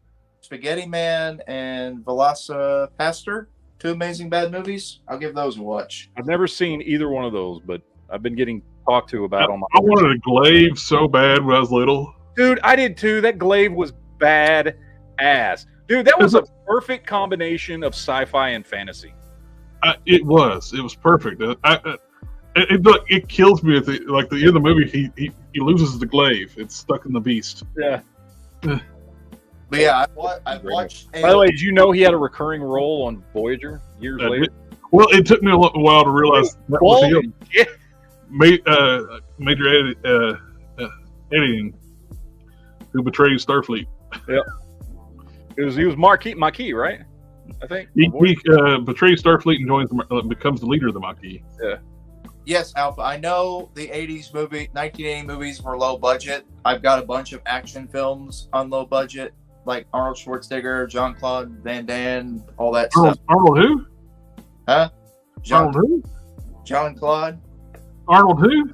Spaghetti Man and Velocipaster, 2 amazing bad movies. I'll give those a watch. I've never seen either one of those, but I've been getting talked to about them. I wanted a Glaive so bad when I was little. Dude, I did too. That Glaive was bad ass. Dude, that was a perfect combination of sci-fi and fantasy. It was perfect. It kills me at the end of the movie. He loses the Glaive. It's stuck in the beast. Yeah. But yeah, I've watched. By the way, did you know he had a recurring role on Voyager years later? Well, it took me a while to realize that was him. Yeah. Major Edding, who betrays Starfleet. Yeah. He was Maquis, right? I think. He betrays Starfleet and becomes the leader of the Maquis. Yeah. Yes, Alpha. I know the 1980 movies were low budget. I've got a bunch of action films on low budget, like Arnold Schwarzenegger, Jean-Claude Van Damme, all that stuff. Arnold who? Huh? Arnold who? Jean-Claude. Arnold who?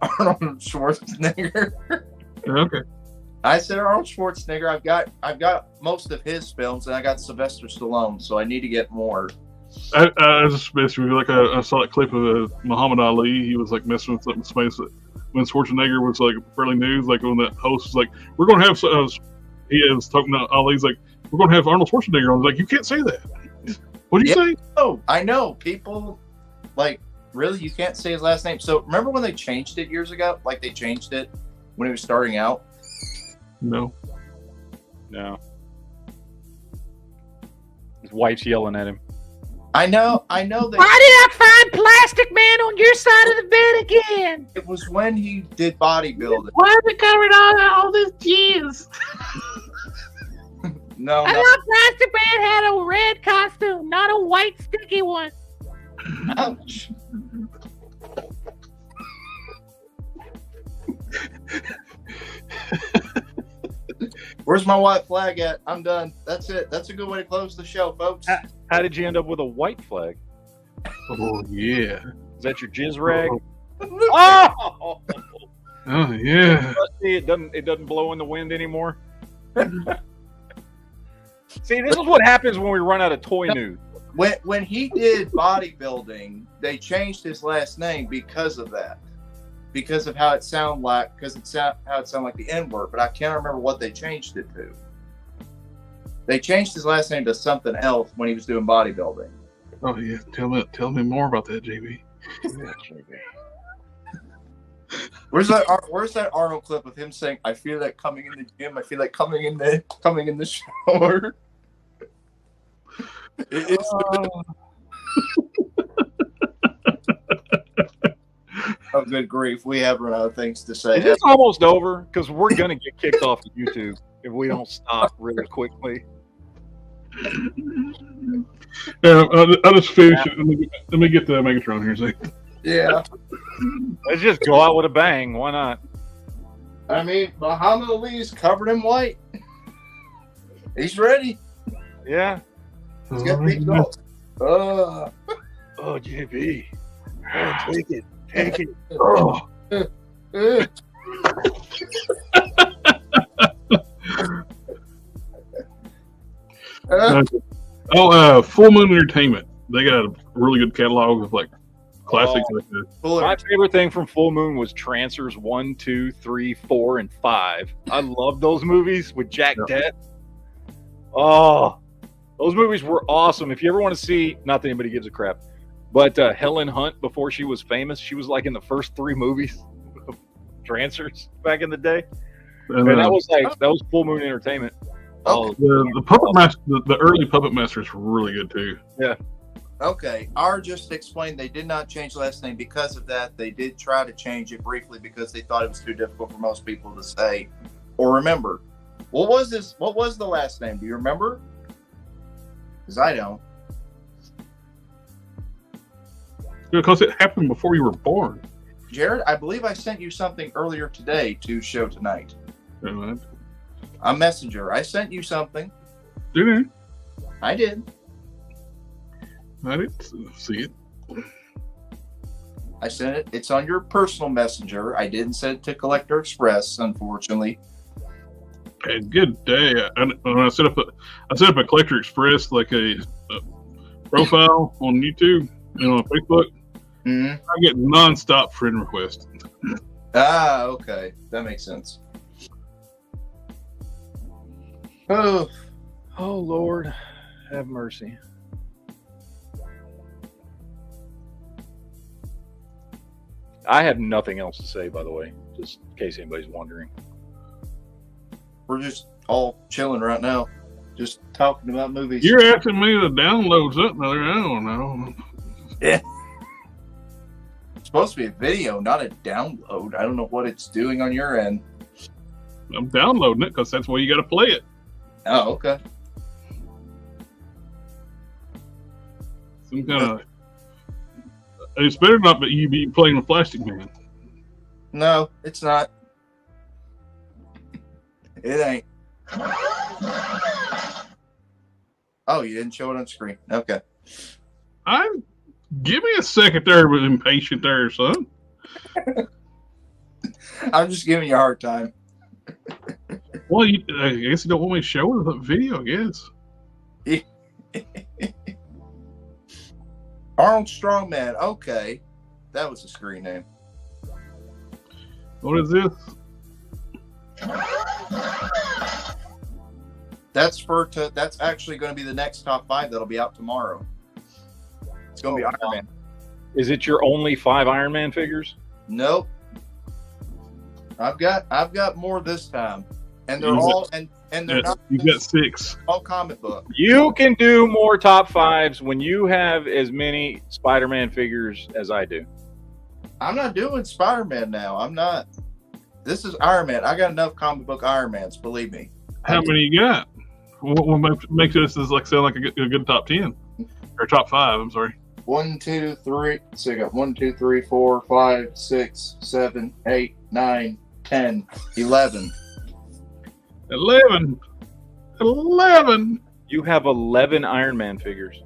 Arnold Schwarzenegger. Okay. I said Arnold Schwarzenegger. I've got most of his films, and I got Sylvester Stallone, so I need to get more. I just basically I saw that clip of Muhammad Ali. He was like messing with something space when Schwarzenegger was like fairly new. Like when that host was like, "We're going to have," he is talking to Ali. He's like, "We're going to have Arnold Schwarzenegger on." He's like, "You can't say that." What do you say? Oh, I know people like really. You can't say his last name. So remember when they changed it years ago? Like they changed it when he was starting out. No. His wife's yelling at him. I know that. Why did I find Plastic Man on your side of the bed again? It was when he did bodybuilding. Why are we covering all this jizz? No. I thought Plastic Man had a red costume, not a white sticky one. Ouch. Where's my white flag at? I'm done. That's it. That's a good way to close the show, folks. How did you end up with a white flag? Oh yeah. Is that your jizz rag? Oh! Oh yeah. It doesn't blow in the wind anymore. See, this is what happens when we run out of toy news. When he did bodybuilding, they changed his last name because of that. Because of how it sounded like, how it sounded like the N-word, but I can't remember what they changed it to. They changed his last name to something else when he was doing bodybuilding. Oh yeah. Tell me more about that, JB. Yeah, JB. Where's that Arnold clip of him saying, "I feel like coming in the gym. I feel like coming in the shower." Oh, good grief! We have run out of things to say. Is this almost over? Because we're gonna get kicked off of YouTube if we don't stop really quickly. Yeah, I'll just finish it. Let me get the Megatron here. See. Yeah. Let's just go out with a bang. Why not? I mean, Muhammad Ali's covered in white. He's ready. Yeah. He's got big dogs. Oh, JB. Oh, take it. Take it. Oh. Full Moon Entertainment. They got a really good catalog of like classics. My favorite thing from Full Moon was Trancers 1, 2, 3, 4, and 5. I love those movies with Jack Dett. Oh, those movies were awesome. If you ever want to see, not that anybody gives a crap, but Helen Hunt, before she was famous, she was like in the first 3 movies of Trancers back in the day. And that was Full Moon Entertainment. Oh, the Puppet Master, the early Puppet Masters were really good too. Yeah. Okay, R just explained they did not change the last name because of that. They did try to change it briefly because they thought it was too difficult for most people to say or remember. What was the last name? Do you remember? Because I don't. Because it happened before you were born. Jared, I believe I sent you something earlier today to show tonight. Did A messenger. I sent you something. I? I did. I didn't see it. I sent it. It's on your personal messenger. I didn't send it to Collector Express, unfortunately. Hey, good day. I set up a Collector Express, like a profile on YouTube and on Facebook. Mm-hmm. I get nonstop friend requests. Ah, okay. That makes sense. Oh, Lord, have mercy. I have nothing else to say, by the way, just in case anybody's wondering. we're just all chilling right now, just talking about movies. You're asking me to download something other. I don't know. Yeah. It's supposed to be a video, not a download. I don't know what it's doing on your end. I'm downloading it because that's where you got to play it. Oh, okay. Some kind of. It's better not, but you be playing with Plastic Man. No, it's not. It ain't. Oh, you didn't show it on screen. Okay. Give me a second there, but impatient there, son. I'm just giving you a hard time. Well, I guess you don't want me to show the video, I guess. Arnold Strongman. Okay. That was a screen name. What is this? That's actually going to be the next top 5 that'll be out tomorrow. It's going to be Iron Man. Is it your only 5 Iron Man figures? Nope. I've got more this time, and they're You've got 6. all comic book. You can do more top 5s when you have as many Spider-Man figures as I do. I'm not doing Spider-Man now. I'm not. This is Iron Man. I got enough comic book Iron Mans. Believe me. How many you got? What makes this sound like a good top 10 or top 5? I'm sorry. 1, 2, 3. So you got 1, 2, 3, 4, 5, 6, 7, 8, 9, 10, 11. 11. You have 11 Iron Man figures.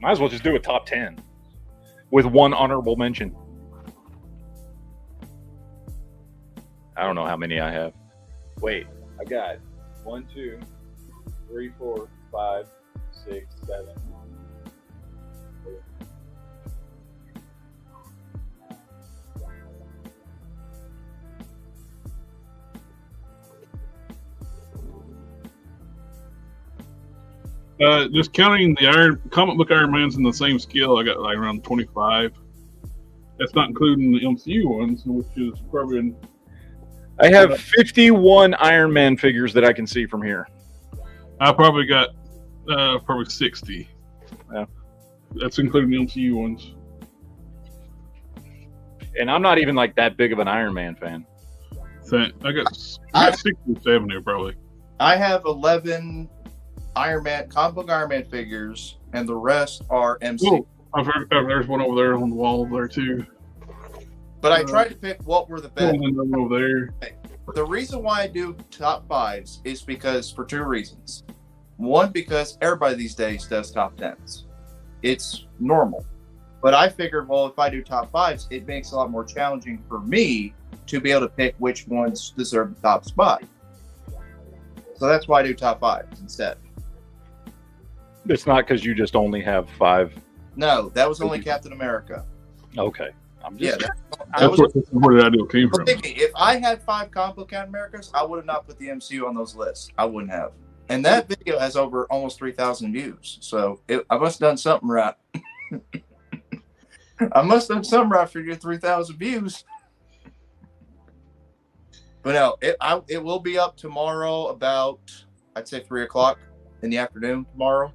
Might as well just do a top 10 with one honorable mention. I don't know how many I have. Wait, I got 1, 2, 3, 4, 5, 6, 7. Just counting the comic book Iron Man's in the same scale, I got like around 25. That's not including the MCU ones, which is probably. I have 51 Iron Man figures that I can see from here. I probably got probably 60. Yeah. That's including the MCU ones. And I'm not even like that big of an Iron Man fan. I got 67 there probably. I have 11 comic book Iron Man figures, and the rest are MCU. I've heard there's one over there on the wall there too. But I tried to pick what were the best. Over there. The reason why I do top fives is because for two reasons. One, because everybody these days does top tens. It's normal. But I figured, well, if I do top fives, it makes it a lot more challenging for me to be able to pick which ones deserve the top spot. So that's why I do top fives instead. It's not because you just only have 5. No, that was only Captain America. Okay. I'm just, That's where the idea came from. If I had 5 comic book Captain Americas, I would have not put the MCU on those lists. I wouldn't have. And that video has over almost 3,000 views. So I must have done something right. I must have done something right for your 3,000 views. But no, it will be up tomorrow about, I'd say 3 o'clock in the afternoon tomorrow.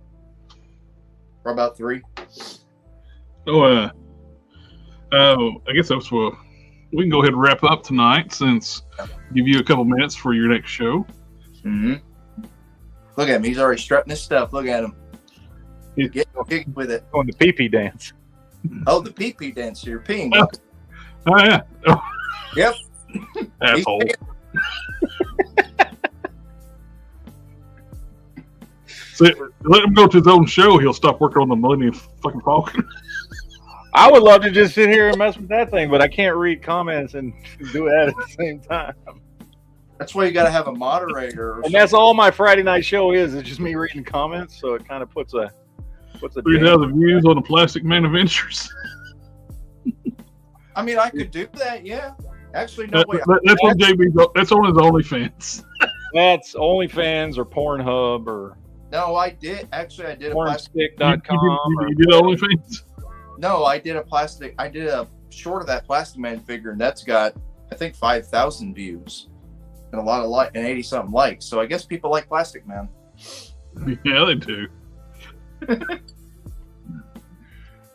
Or about 3. I guess that's what we can go ahead and wrap up tonight, since give you a couple minutes for your next show. Mm-hmm. Look at him. He's already strutting his stuff. Look at him. Get with it. On the pee-pee dance. Oh, the pee-pee dance. You're peeing. Oh, yeah. Oh. Yep. Asshole. So, let him go to his own show. He'll stop working on the Millennium fucking Falcon. I would love to just sit here and mess with that thing, but I can't read comments and do that at the same time. That's why you got to have a moderator. And that's all my Friday night show is. It's just me reading comments, so it kind of puts a 3,000 views on the Plastic Man Adventures. I mean, I could do that, yeah. Actually, no way. That's on JB. That's on his OnlyFans. That's OnlyFans or Pornhub or. No, I did. Actually, I did Pornstick.com. You did OnlyFans? No, I did a short of that Plastic Man figure, and that's got, I think, 5,000 views and a lot of and 80-something likes. So I guess people like Plastic Man. Yeah, they do.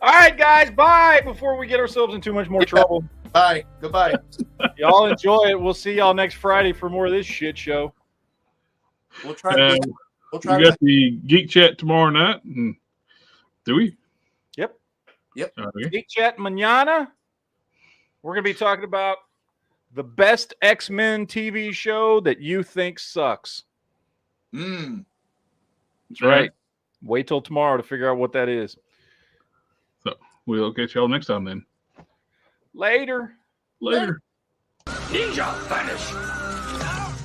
All right, guys, bye before we get ourselves in too much more trouble. Bye. Goodbye. Y'all enjoy it. We'll see y'all next Friday for more of this shit show. We'll try we got the Geek Chat tomorrow night. Do we? Yep. Okay. Geek Chat mañana. We're going to be talking about the best X-Men TV show that you think sucks. That's right. Wait till tomorrow to figure out what that is. So we'll catch y'all next time then. Later. Ninja vanish.